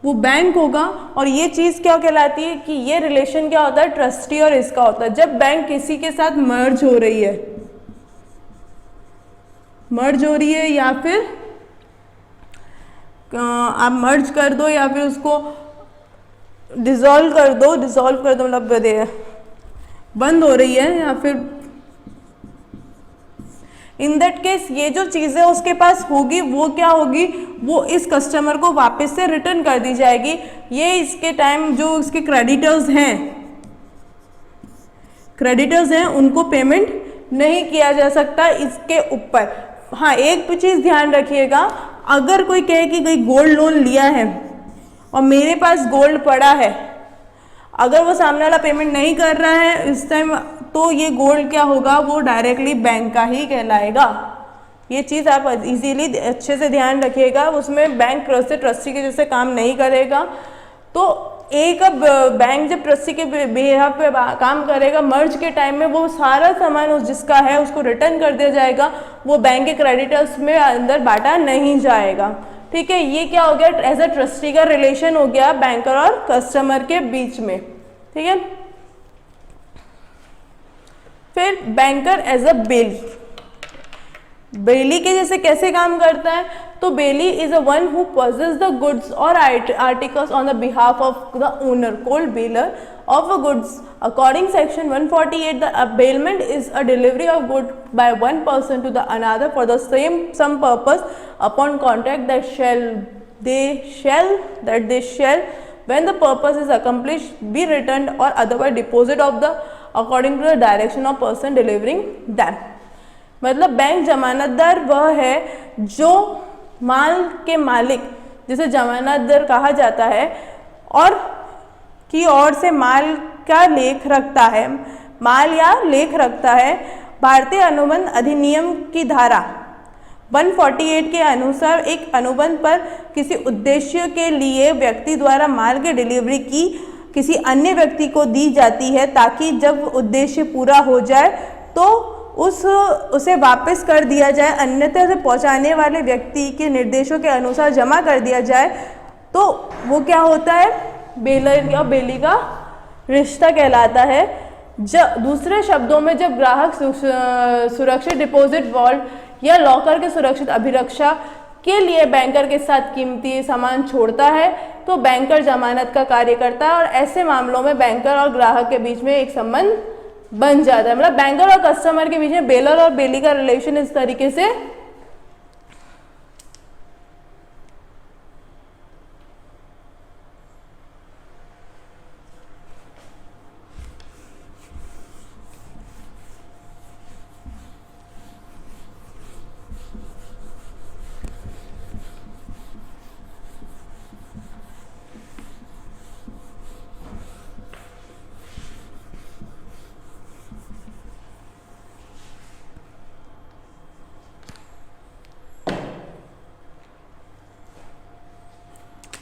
वो बैंक होगा। और ये चीज़ क्या कहलाती है कि ये रिलेशन क्या होता है, ट्रस्टी और इसका होता है। जब बैंक किसी के साथ मर्ज हो रही है, मर्ज हो रही है या फिर आप मर्ज कर दो या फिर उसको डिसॉल्व कर दो, मतलब बंद हो रही है, या फिर इन दैट केस ये जो चीज़ें उसके पास होगी वो क्या होगी, वो इस कस्टमर को वापस से रिटर्न कर दी जाएगी। ये इसके टाइम जो इसके क्रेडिटर्स हैं उनको पेमेंट नहीं किया जा सकता इसके ऊपर। हाँ, एक चीज़ ध्यान रखिएगा, अगर कोई कहे कि कोई गोल्ड लोन लिया है और मेरे पास गोल्ड पड़ा है, अगर वो सामने वाला पेमेंट नहीं कर रहा है इस टाइम, तो ये गोल्ड क्या होगा, वो डायरेक्टली बैंक का ही कहलाएगा। ये चीज़ आप इजीली अच्छे से ध्यान रखिएगा, उसमें बैंक ट्रस्टी के जैसे काम नहीं करेगा। तो एक बैंक जब ट्रस्टी के बिहाफ पे काम करेगा, मर्ज के टाइम में वो सारा सामान उस जिसका है उसको रिटर्न कर दिया जाएगा, वो बैंक के क्रेडिटर्स में अंदर बांटा नहीं जाएगा। ठीक है, ये क्या हो गया, एज अ ट्रस्टी का रिलेशन हो गया बैंकर और कस्टमर के बीच में। ठीक है, फिर बैंकर एज अ बेली के जैसे कैसे काम करता है, तो belly is a one who possesses the goods or articles on the behalf of the owner, called bailor of a goods. According section 148, the bailment is a delivery of good by one person to the another for the some purpose upon contract that they shall when the purpose is accomplished be returned or otherwise deposit of the according to the direction of person delivering them. मतलब bank जमानतदार वह है जो माल के मालिक, जिसे जमानतदार कहा जाता है, और की ओर से माल का लेख रखता है, माल या लेख रखता है। भारतीय अनुबंध अधिनियम की धारा 148 के अनुसार एक अनुबंध पर किसी उद्देश्य के लिए व्यक्ति द्वारा माल की डिलीवरी की किसी अन्य व्यक्ति को दी जाती है ताकि जब उद्देश्य पूरा हो जाए तो उसे वापस कर दिया जाए, अन्यथा से पहुंचाने वाले व्यक्ति के निर्देशों के अनुसार जमा कर दिया जाए। तो वो क्या होता है, बेलर या बेली का रिश्ता कहलाता है। दूसरे शब्दों में जब ग्राहक सुरक्षित डिपॉजिट वॉल्ट या लॉकर के सुरक्षित अभिरक्षा के लिए बैंकर के साथ कीमती सामान छोड़ता है तो बैंकर जमानत का कार्य करता है और ऐसे मामलों में बैंकर और ग्राहक के बीच में एक संबंध बन जाता है। मतलब बैंकर और कस्टमर के बीच में बेलर और बेली का रिलेशन इस तरीके से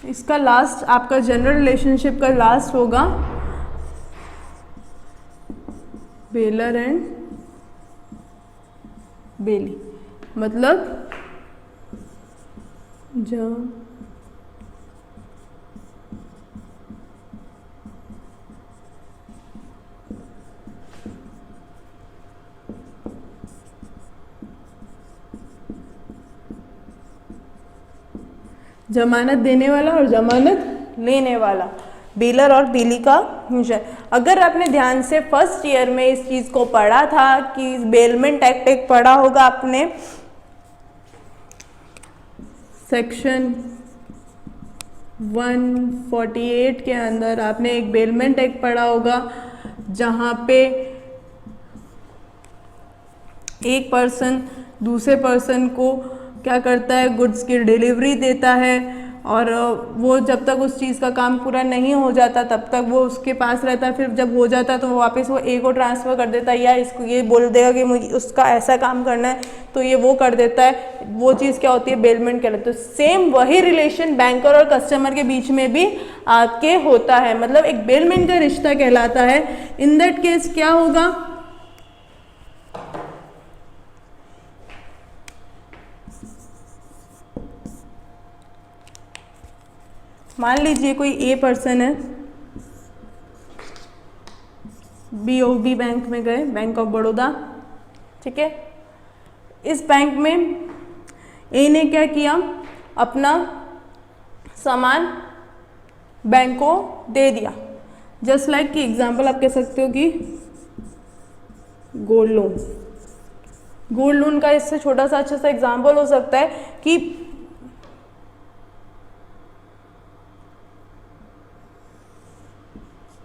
इसका लास्ट आपका जनरल रिलेशनशिप का लास्ट होगा बेलर एंड बेली। मतलब जब जमानत देने वाला और जमानत लेने वाला, बेलर और बेली का फंक्शन। अगर आपने ध्यान से फर्स्ट ईयर में इस चीज़ को पढ़ा था कि बेलमेंट एक्ट एक पढ़ा होगा आपने, सेक्शन 148 के अंदर आपने एक बेलमेंट एक्ट पढ़ा होगा जहाँ पे एक पर्सन दूसरे पर्सन को क्या करता है, गुड्स की डिलीवरी देता है और वो जब तक उस चीज़ का काम पूरा नहीं हो जाता तब तक वो उसके पास रहता है। फिर जब हो जाता है तो वो वापस वो ए को ट्रांसफ़र कर देता है या इसको ये बोल देगा कि मुझे उसका ऐसा काम करना है तो ये वो कर देता है। वो चीज़ क्या होती है, बेलमेंट कहलाती है। तो सेम वही रिलेशन बैंकर और कस्टमर के बीच में भी आके होता है, मतलब एक बेलमेंट का रिश्ता कहलाता है। इन दैट केस क्या होगा, मान लीजिए कोई ए पर्सन है, BOB बैंक में गए, बैंक ऑफ बड़ौदा, ठीक है। इस बैंक में ए ने क्या किया, अपना सामान बैंक को दे दिया। जस्ट लाइक कि एग्जांपल आप कह सकते हो कि गोल्ड लोन। गोल्ड लोन का इससे छोटा सा अच्छा सा एग्जांपल हो सकता है कि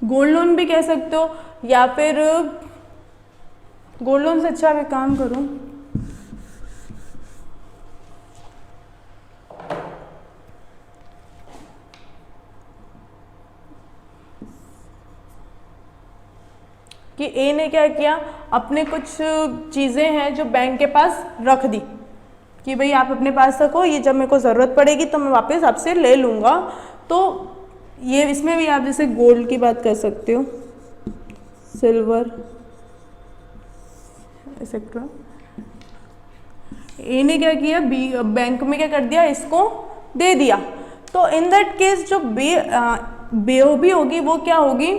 गोल्ड लोन भी कह सकते हो, या फिर गोल्ड लोन से अच्छा एक काम करो, कि ए ने क्या किया, अपने कुछ चीज़ें हैं जो बैंक के पास रख दी कि भाई आप अपने पास रखो, ये जब मेरे को ज़रूरत पड़ेगी तो मैं वापस आपसे ले लूँगा। तो ये इसमें भी आप जैसे गोल्ड की बात कर सकते हो, सिल्वर एक्सेट्रा। ए ने क्या किया, बैंक में क्या कर दिया, इसको दे दिया। तो इन दैट केस जो BOB होगी वो क्या होगी,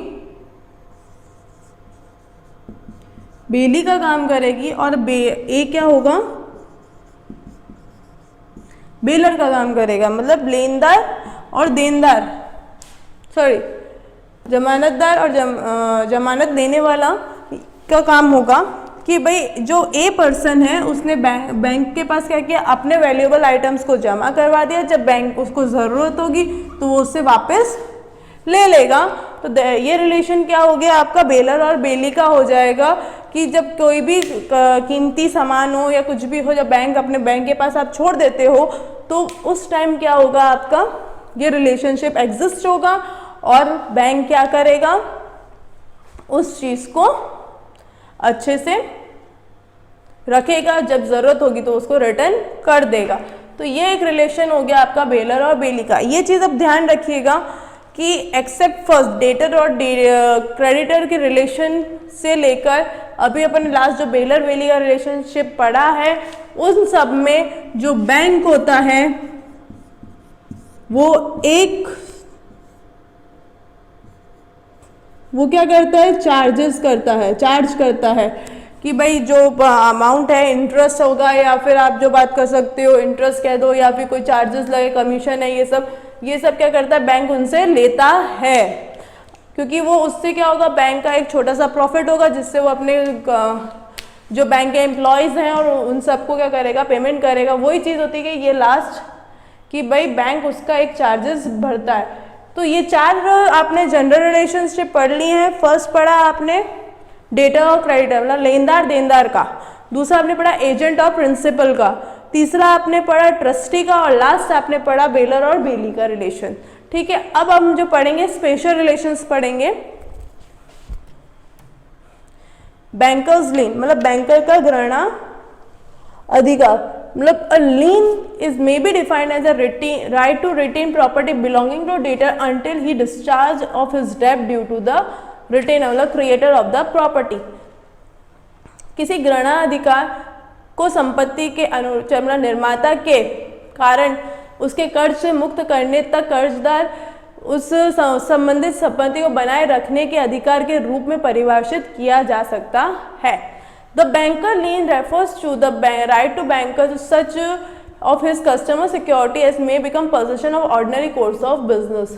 बेली का काम करेगी और ए क्या होगा, बेलर का काम करेगा। मतलब लेनदार और देनदार, सॉरी जमानतदार और जमानत देने वाला का काम होगा कि भाई जो ए पर्सन है उसने बैंक के पास क्या किया, अपने वैल्यूएबल आइटम्स को जमा करवा दिया। जब बैंक उसको ज़रूरत होगी तो वो उससे वापस ले लेगा। तो ये रिलेशन क्या हो गया आपका, बेलर और बेली का हो जाएगा कि जब कोई भी कीमती सामान हो या कुछ भी हो, जब अपने बैंक के पास आप छोड़ देते हो तो उस टाइम क्या होगा, आपका ये रिलेशनशिप एग्जिस्ट होगा और बैंक क्या करेगा, उस चीज को अच्छे से रखेगा, जब जरूरत होगी तो उसको रिटर्न कर देगा। तो ये एक रिलेशन हो गया आपका बेलर और बेली का। ये चीज अब ध्यान रखिएगा कि एक्सेप्ट फर्स्ट डेटर और क्रेडिटर के रिलेशन से लेकर अभी अपन लास्ट जो बेलर बेली का रिलेशनशिप पढ़ा है, उन सब में जो बैंक होता है वो क्या करता है, चार्ज करता है कि भाई जो अमाउंट है इंटरेस्ट होगा, या फिर आप जो बात कर सकते हो इंटरेस्ट कह दो, या फिर कोई चार्जेस लगे, कमीशन है, ये सब क्या करता है, बैंक उनसे लेता है। क्योंकि वो उससे क्या होगा, बैंक का एक छोटा सा प्रॉफिट होगा, जिससे वो अपने जो बैंक के एम्प्लॉयज़ हैं और उन सबको क्या करेगा, पेमेंट करेगा। वही चीज़ होती है कि ये लास्ट कि भाई बैंक उसका एक चार्जेस भरता है। तो ये 4 आपने जनरल रिलेशनशिप पढ़ ली हैं। फर्स्ट पढ़ा आपने डेटर और क्रेडिटर, मतलब लेनदार देनदार का। दूसरा आपने पढ़ा एजेंट और प्रिंसिपल का। तीसरा आपने पढ़ा ट्रस्टी का, और लास्ट आपने पढ़ा बेलर और बेली का रिलेशन। ठीक है, अब हम जो पढ़ेंगे स्पेशल रिलेशंस पढ़ेंगे। बैंकर्स लीन, मतलब बैंकर का ग्रहणा अधिकार, मतलब a lien is may be defined as a right to retain property belonging to debtor until he discharge of his debt due to the retainer, मतलब creator of the property। किसी ग्रहणा अधिकार को संपत्ति के मतलब निर्माता के कारण उसके कर्ज से मुक्त करने तक कर्जदार उस संबंधित संपत्ति को बनाए रखने के अधिकार के रूप में परिभाषित किया जा सकता है। The banker lien refers to the right to banker to such of his customer security as may become possession of ordinary course of business।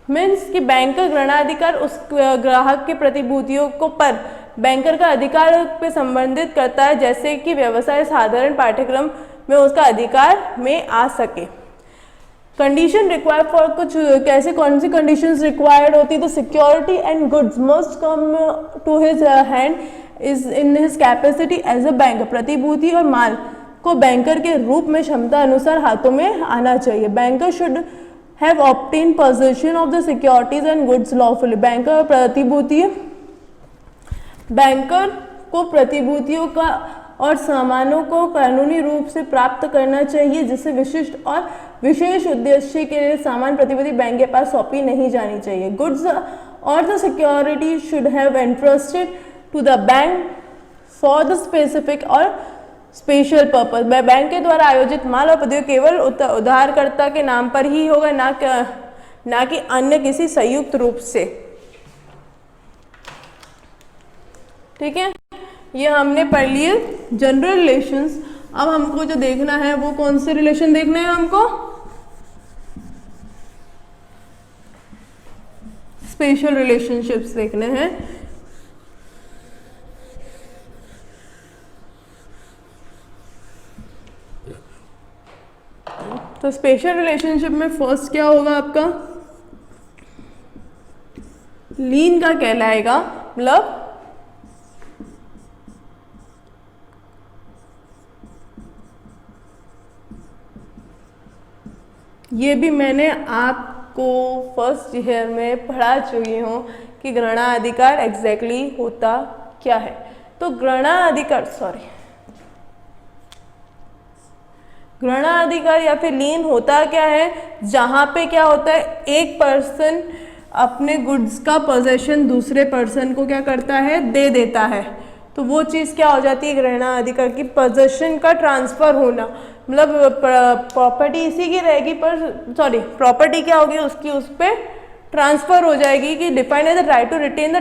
Means कि बैंकर ग्रहणाधिकार उस ग्राहक के प्रतिभूतियों को पर बैंकर का अधिकार पे संबंधित करता है, जैसे कि व्यवसाय साधारण पाठ्यक्रम में उसका अधिकार में आ सके। कंडीशन रिक्वायर्ड फॉर, कुछ कैसे कौन सी कंडीशंस रिक्वायर्ड होती है, तो security and goods must come to his hand is in his capacity as a bank, प्रतिभूति और माल को बैंकर के रूप में क्षमता अनुसार हाथों में आना चाहिए। Banker should have obtain possession of the securities and goods lawfully, banker को प्रतिभूतियों का और सामानों को कानूनी रूप से प्राप्त करना चाहिए, जिससे विशिष्ट और विशेष उद्देश्य के लिए सामान प्रतिभूति बैंक के पास सौंपी नहीं जानी चाहिए। गुड्स और the security should have entrusted to the bank for the specific और स्पेशल पर्पज, बैंक के द्वारा आयोजित माल और प्रतिभूति केवल उधारकर्ता के नाम पर ही होगा, ना कि अन्य किसी संयुक्त रूप से। ठीक है, ये हमने पढ़ लिए जनरल रिलेशंस। अब हमको जो देखना है वो कौन से रिलेशन देखना है, हमको स्पेशल रिलेशनशिप्स देखने हैं। तो स्पेशल रिलेशनशिप में फर्स्ट क्या होगा आपका, लीन का कहलाएगा, मतलब ये भी मैंने आपको फर्स्ट ईयर में पढ़ा चुकी हूँ कि ग्रहणा अधिकार एग्जैक्टली होता क्या है। तो ग्रहणा अधिकार या फिर लीन होता क्या है, जहाँ पे क्या होता है, एक पर्सन अपने गुड्स का पोजेशन दूसरे पर्सन को क्या करता है, दे देता है। तो वो चीज़ क्या हो जाती है, ग्रहणा अधिकार की पोजेशन का ट्रांसफर होना, मतलब प्रॉपर्टी इसी की रहेगी पर प्रॉपर्टी क्या होगी उसकी उस पर ट्रांसफर हो जाएगी कि define as the right to retain the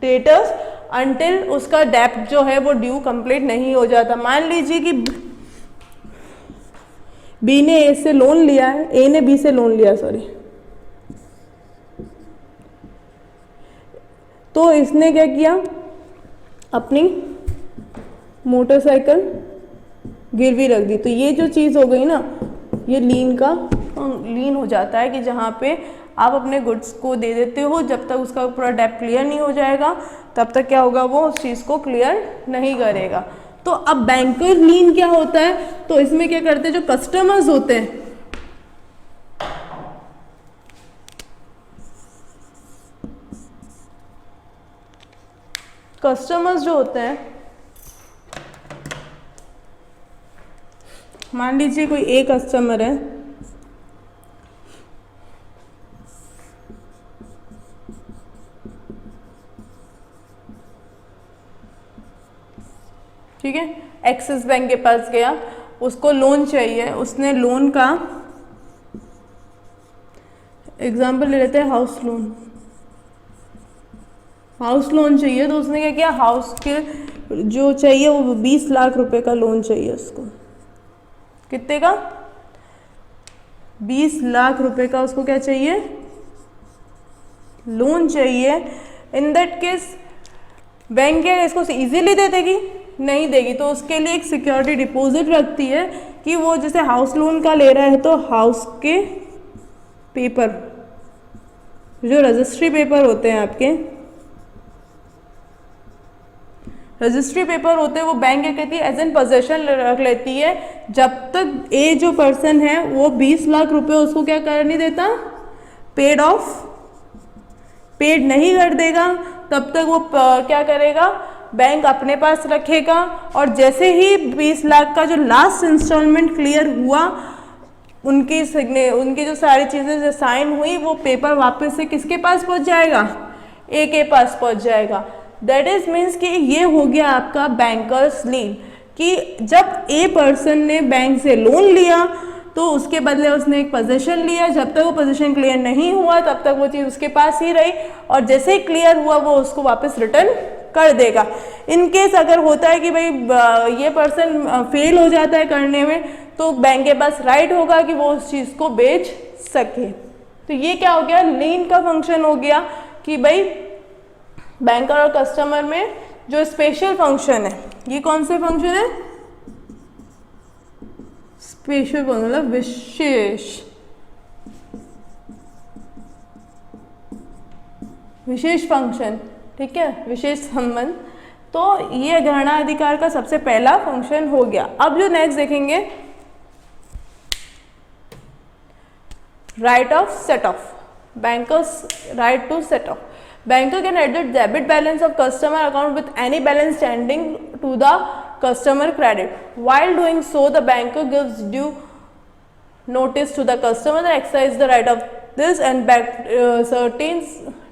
debtors until उसका डेप्ट जो है वो ड्यू कंप्लीट नहीं हो जाता। मान लीजिए कि बी ने ए से लोन लिया है, ए ने बी से लोन लिया, तो इसने क्या किया, अपनी मोटरसाइकिल गिरवी रख दी। तो ये जो चीज़ हो गई ना, ये लीन हो जाता है कि जहाँ पे आप अपने गुड्स को दे देते हो, जब तक उसका पूरा डेप्ट क्लियर नहीं हो जाएगा तब तक क्या होगा, वो उस चीज़ को क्लियर नहीं करेगा। तो अब बैंकर लीन क्या होता है, तो इसमें क्या करते हैं, जो कस्टमर्स होते हैं कस्टमर्स जो होते हैं, मान लीजिए कोई ए कस्टमर है, ठीक है, एक्सिस बैंक के पास गया, उसको लोन चाहिए, उसने लोन का एग्जाम्पल ले लेते हैं हाउस लोन। हाउस लोन चाहिए तो उसने क्या किया, हाउस के जो चाहिए वो 20 लाख रुपए का लोन चाहिए उसको। कितने का? 20 लाख रुपए का उसको क्या चाहिए, लोन चाहिए। इन दैट केस बैंक क्या इसको इजीली दे देगी? नहीं देगी। तो उसके लिए एक सिक्योरिटी डिपॉजिट रखती है कि वो जैसे हाउस लोन का ले रहा है तो हाउस के पेपर, जो रजिस्ट्री पेपर होते हैं आपके, रजिस्ट्री पेपर होते हैं, वो बैंक क्या कहती है एज एन पोजेशन रख लेती है, जब तक ए जो पर्सन है वो 20 लाख रुपए उसको क्या कर नहीं देता, पेड नहीं कर देगा, तब तक वो क्या करेगा, बैंक अपने पास रखेगा। और जैसे ही 20 लाख का जो लास्ट इंस्टॉलमेंट क्लियर हुआ, उनकी जो सारी चीज़ें जो साइन हुई, वो पेपर वापस से किसके पास पहुंच जाएगा, ए के पास पहुंच जाएगा। दैट इज मीन्स कि ये हो गया आपका बैंकर्स लीन, कि जब ए पर्सन ने बैंक से लोन लिया तो उसके बदले उसने एक पोजीशन लिया, जब तक वो पोजीशन क्लियर नहीं हुआ तब तक वो चीज़ उसके पास ही रही, और जैसे ही क्लियर हुआ वो उसको वापस रिटर्न कर देगा। इन केस अगर होता है कि भाई ये पर्सन फेल हो जाता है करने में, तो बैंक के पास राइट होगा कि वो उस चीज़ को बेच सके। तो ये क्या हो गया, लीन का फंक्शन हो गया कि भाई बैंकर और कस्टमर में जो स्पेशल फंक्शन है, ये कौन से फंक्शन है, स्पेशल मतलब विशेष फंक्शन, ठीक है, विशेष संबंध। तो ये ग्रहणाधिकार का सबसे पहला फंक्शन हो गया। अब जो नेक्स्ट देखेंगे, right off set off, bankers right to set off. Banker can add the debit balance of customer account with any balance standing to the customer credit. While doing so, the banker gives due notice to the customer that exercise the right of this, and certain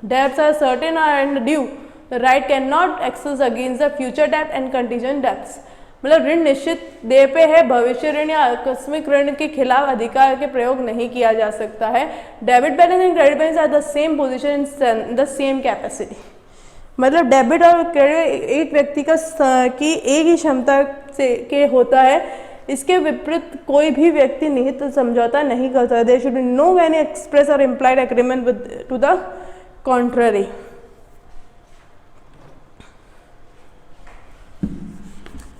debts are certain and due. The right cannot access against the future debt and contingent debts. मतलब ऋण निश्चित देय पे है, भविष्य ऋण या आकस्मिक ऋण के खिलाफ अधिकार के प्रयोग नहीं किया जा सकता है। Debit balance and credit balance are the same position in the same capacity. मतलब डेबिट और क्रेडिट एक व्यक्ति की एक ही क्षमता से के होता है, इसके विपरीत कोई भी व्यक्ति निहित समझौता नहीं कर सकता। There should be no any express और implied agreement with to the contrary.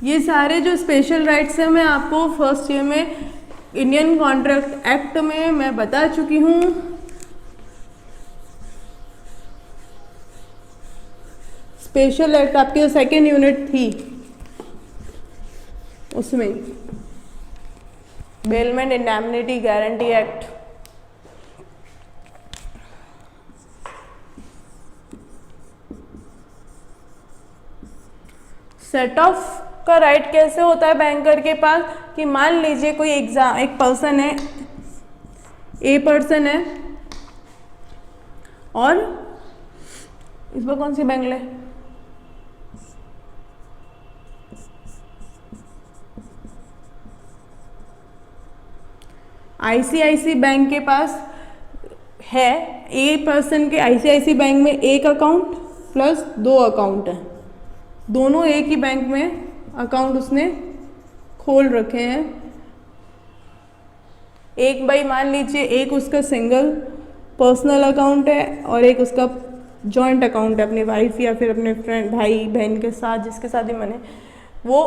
ये सारे जो स्पेशल राइट्स हैं मैं आपको फर्स्ट ईयर में इंडियन कॉन्ट्रैक्ट एक्ट में मैं बता चुकी हूँ। स्पेशल एक्ट आपकी जो सेकेंड यूनिट थी उसमें bailment indemnity guarantee act, set off का राइट कैसे होता है बैंकर के पास, कि मान लीजिए कोई एक पर्सन है, ए पर्सन है, और इस पर कौन सी बैंक ले, आईसीआईसी बैंक के पास है। ए पर्सन के आईसीआईसी बैंक में एक अकाउंट प्लस 2 अकाउंट है, दोनों एक ही बैंक में अकाउंट उसने खोल रखे हैं। एक भाई मान लीजिए एक उसका सिंगल पर्सनल अकाउंट है और एक उसका जॉइंट अकाउंट है अपनी वाइफ या फिर अपने फ्रेंड भाई बहन के साथ, जिसके साथ ही मने वो।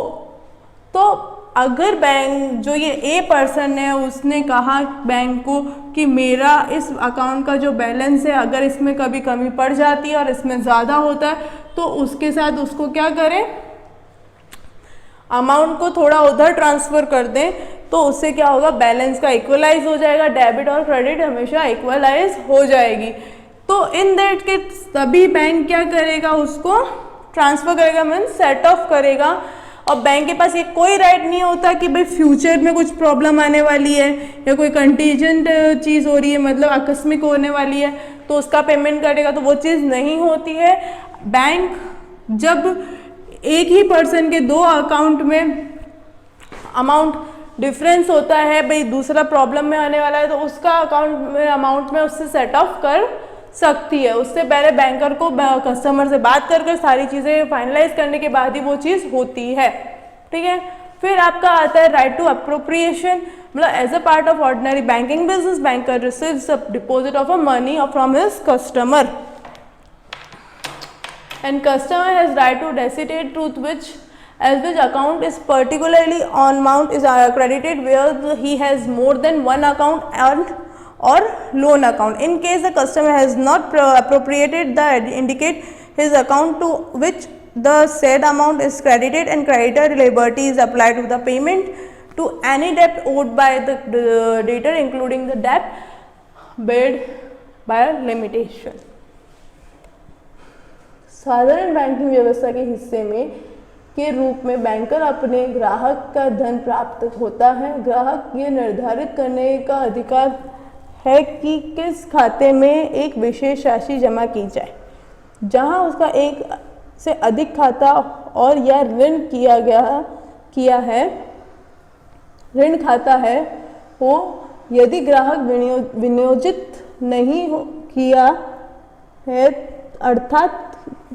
तो अगर बैंक जो ये ए पर्सन है उसने कहा बैंक को कि मेरा इस अकाउंट का जो बैलेंस है अगर इसमें कभी कमी पड़ जाती है और इसमें ज़्यादा होता है तो उसके साथ उसको क्या करें, अमाउंट को थोड़ा उधर ट्रांसफ़र कर दें, तो उससे क्या होगा, बैलेंस का इक्वलाइज हो जाएगा, डेबिट और क्रेडिट हमेशा इक्वलाइज हो जाएगी। तो इन दैट के तभी बैंक क्या करेगा, उसको ट्रांसफर करेगा मीन्स सेट ऑफ करेगा, और बैंक के पास ये कोई राइट नहीं होता कि भाई फ्यूचर में कुछ प्रॉब्लम आने वाली है या कोई कंटीजेंट चीज़ हो रही है, मतलब आकस्मिक होने वाली है तो उसका पेमेंट करेगा, तो वो चीज़ नहीं होती है। बैंक जब एक ही पर्सन के दो अकाउंट में अमाउंट डिफरेंस होता है, भाई दूसरा प्रॉब्लम में आने वाला है, तो उसका अकाउंट में अमाउंट में उससे सेट ऑफ कर सकती है। उससे पहले बैंकर को कस्टमर से बात कर सारी चीज़ें फाइनलाइज करने के बाद ही वो चीज़ होती है, ठीक है। फिर आपका आता है राइट टू अप्रोप्रिएशन, मतलब as a part of ordinary banking business banker receives a deposit of a money from his customer and customer has right to designate truth which account is particularly on amount is credited where he has more than one account and or loan account. In case the customer has not appropriated the indicate his account to which the said amount is credited and creditor liability is applied to the payment to any debt owed by the debtor including the debt paid by limitation. साधारण banking व्यवस्था के हिस्से में के रूप में banker अपने ग्राहक का धन प्राप्त होता है। ग्राहक ये निर्धारित करने का अधिकार है कि किस खाते में एक विशेष राशि जमा की जाए। जहां उसका एक से अधिक खाता और या ऋण खाता है हो, यदि ग्राहक विनियोजित नहीं किया है अर्थात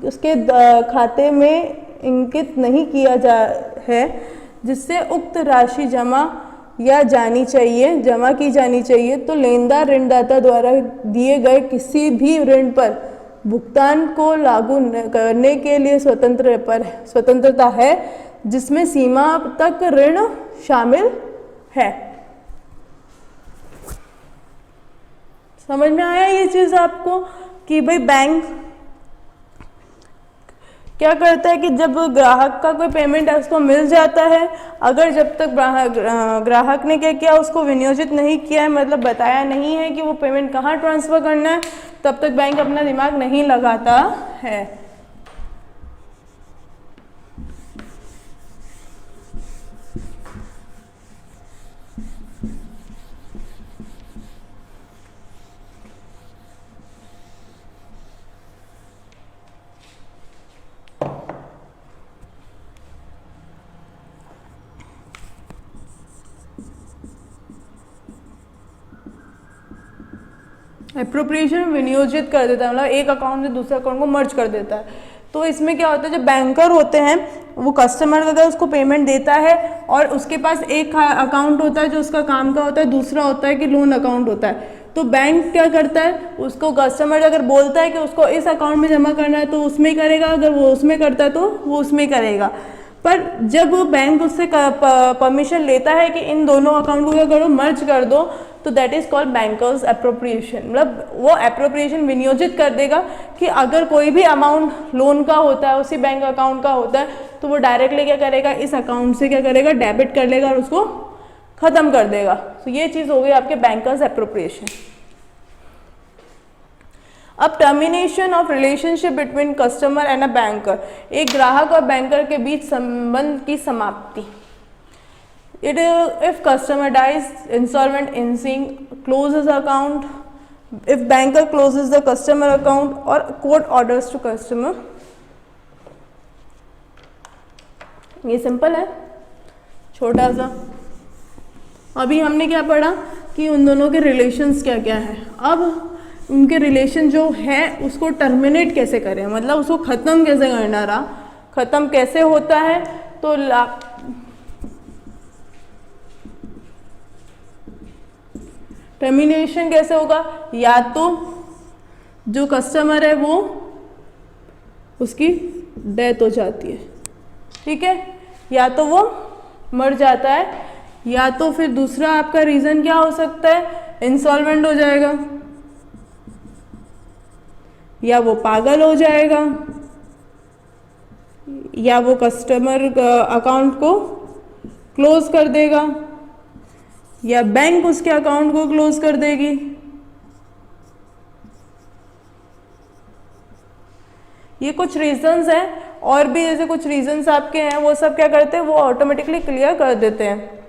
उसके खाते में इंगित नहीं किया जा है जिससे उक्त राशि जमा की जानी चाहिए, तो लेनदार ऋणदाता द्वारा दिए गए किसी भी ऋण पर भुगतान को लागू करने के लिए स्वतंत्रता है जिसमें सीमा तक ऋण शामिल है। समझ में आया ये चीज़ आपको कि भाई बैंक क्या करता है कि जब ग्राहक का कोई पेमेंट है उसको मिल जाता है, अगर जब तक ग्राहक ने क्या किया उसको विनियोजित नहीं किया है, मतलब बताया नहीं है कि वो पेमेंट कहाँ ट्रांसफ़र करना है, तब तक बैंक अपना दिमाग नहीं लगाता है। एप्रोप्रिएशन विनियोजित कर देता है, मतलब एक अकाउंट से दूसरे अकाउंट को मर्ज कर देता है। तो इसमें क्या होता है, जो बैंकर होते हैं वो कस्टमर अगर उसको पेमेंट देता है और उसके पास एक अकाउंट होता है जो उसका काम का होता है, दूसरा होता है कि लोन अकाउंट होता है। तो बैंक क्या करता है, उसको कस्टमर अगर बोलता है कि उसको इस अकाउंट में जमा करना है तो उसमें करेगा, अगर वो उसमें करता है तो वो उसमें करेगा। पर जब बैंक उससे परमिशन लेता है कि इन दोनों अकाउंट को क्या करो, मर्ज कर दो, तो that is called bankers appropriation. मतलब वो एप्रोप्रिएशन विनियोजित कर देगा कि अगर कोई भी अमाउंट लोन का होता है, उसी बैंक अकाउंट का होता है, तो वो डायरेक्टली क्या करेगा, इस अकाउंट से क्या करेगा, डेबिट कर लेगा और उसको खत्म कर देगा। तो ये चीज़ हो गई आपके बैंकर्स एप्रोप्रिएशन। अब termination of relationship between customer and a banker, एक ग्राहक और बैंकर के बीच संबंध की समाप्ति। It if customer dies, insolvent INSING closes account, if banker closes the customer account or court orders to customer। ये सिंपल है, छोटा सा। अभी हमने क्या पढ़ा कि उन दोनों के रिलेशंस क्या क्या है। अब उनके रिलेशन जो है उसको टर्मिनेट कैसे करें, मतलब उसको ख़त्म कैसे करना रहा, ख़त्म कैसे होता है, तो टर्मिनेशन कैसे होगा, या तो जो कस्टमर है वो उसकी डेथ हो जाती है, ठीक है, या तो वो मर जाता है, या तो फिर दूसरा आपका रीज़न क्या हो सकता है, इंसॉल्वेंट हो जाएगा, या वो पागल हो जाएगा, या वो कस्टमर अकाउंट को क्लोज कर देगा, या बैंक उसके अकाउंट को क्लोज कर देगी। ये कुछ रीजंस हैं और भी जैसे कुछ रीजंस आपके हैं वो सब क्या करते हैं, वो ऑटोमेटिकली क्लियर कर देते हैं।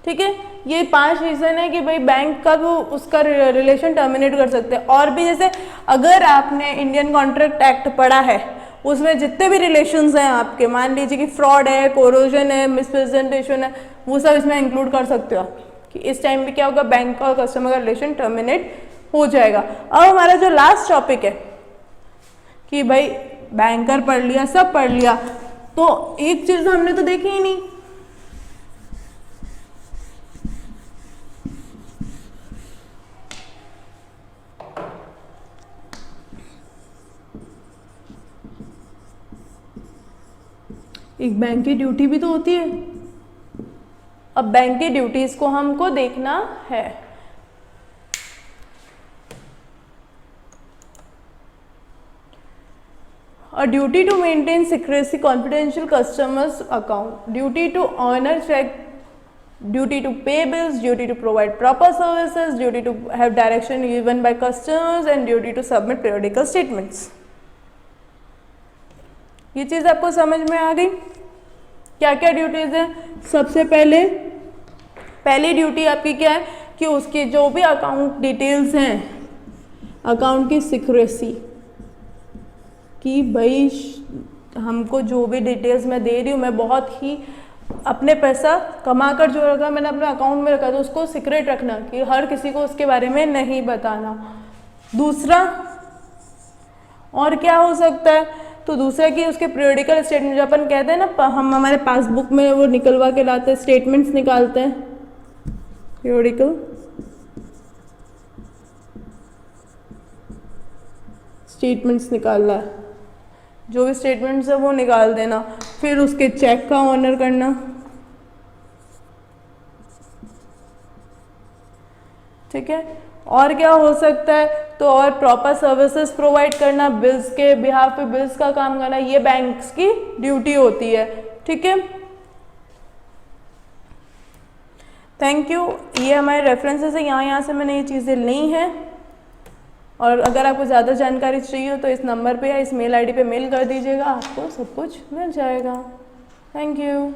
ठीक है, ये 5 रीज़न है कि भाई बैंक का वो उसका रिलेशन टर्मिनेट कर सकते हैं। और भी जैसे अगर आपने इंडियन कॉन्ट्रैक्ट एक्ट पढ़ा है, उसमें जितने भी रिलेशंस हैं आपके, मान लीजिए कि फ्रॉड है, कोरोजन है, मिसप्रेजेंटेशन है, वो सब इसमें इंक्लूड कर सकते हो कि इस टाइम पे क्या होगा, बैंक और कस्टमर का रिलेशन टर्मिनेट हो जाएगा। अब हमारा जो लास्ट टॉपिक है कि भाई बैंकर पढ़ लिया, सब पढ़ लिया, तो एक चीज़ हमने तो देखी ही नहीं, एक बैंक की ड्यूटी भी तो होती है। अब बैंक की ड्यूटीज को हमको देखना है। A duty to maintain secrecy, confidential customers account, duty to honor check, duty to pay bills, duty to provide proper services, duty to have direction given by customers and duty to submit periodical statements। ये चीज़ आपको समझ में आ गई? क्या क्या duties हैं? सबसे पहली ड्यूटी आपकी क्या है कि उसकी जो भी अकाउंट डिटेल्स हैं, अकाउंट की सिक्रेसी, कि भाई हमको जो भी डिटेल्स मैं दे रही हूँ, मैं बहुत ही अपने पैसा कमा कर जो रखा मैंने अपने अकाउंट में रखा, तो उसको सीक्रेट रखना कि हर किसी को उसके बारे में नहीं बताना। दूसरा और क्या हो सकता है, तो दूसरा कि उसके पीरियडिकल स्टेटमेंट, जो अपन कहते हैं ना, हम हमारे पासबुक में वो निकलवा के लाते हैं, स्टेटमेंट्स निकालते हैं, पीरियडिकल स्टेटमेंट्स निकालना है, जो भी स्टेटमेंट्स है वो निकाल देना। फिर उसके चेक का ऑनर करना, ठीक है। और क्या हो सकता है, तो और प्रॉपर सर्विसेज प्रोवाइड करना, बिल्स के बिहाफ पे बिल्स का काम करना, ये बैंक्स की ड्यूटी होती है, ठीक है। Thank you. ये हमारे रेफरेंसेस है, यहाँ से मैंने ये चीज़ें ली हैं। और अगर आपको ज़्यादा जानकारी चाहिए हो तो इस नंबर पे या इस मेल आईडी पे मेल कर दीजिएगा, आपको सब कुछ मिल जाएगा। Thank you.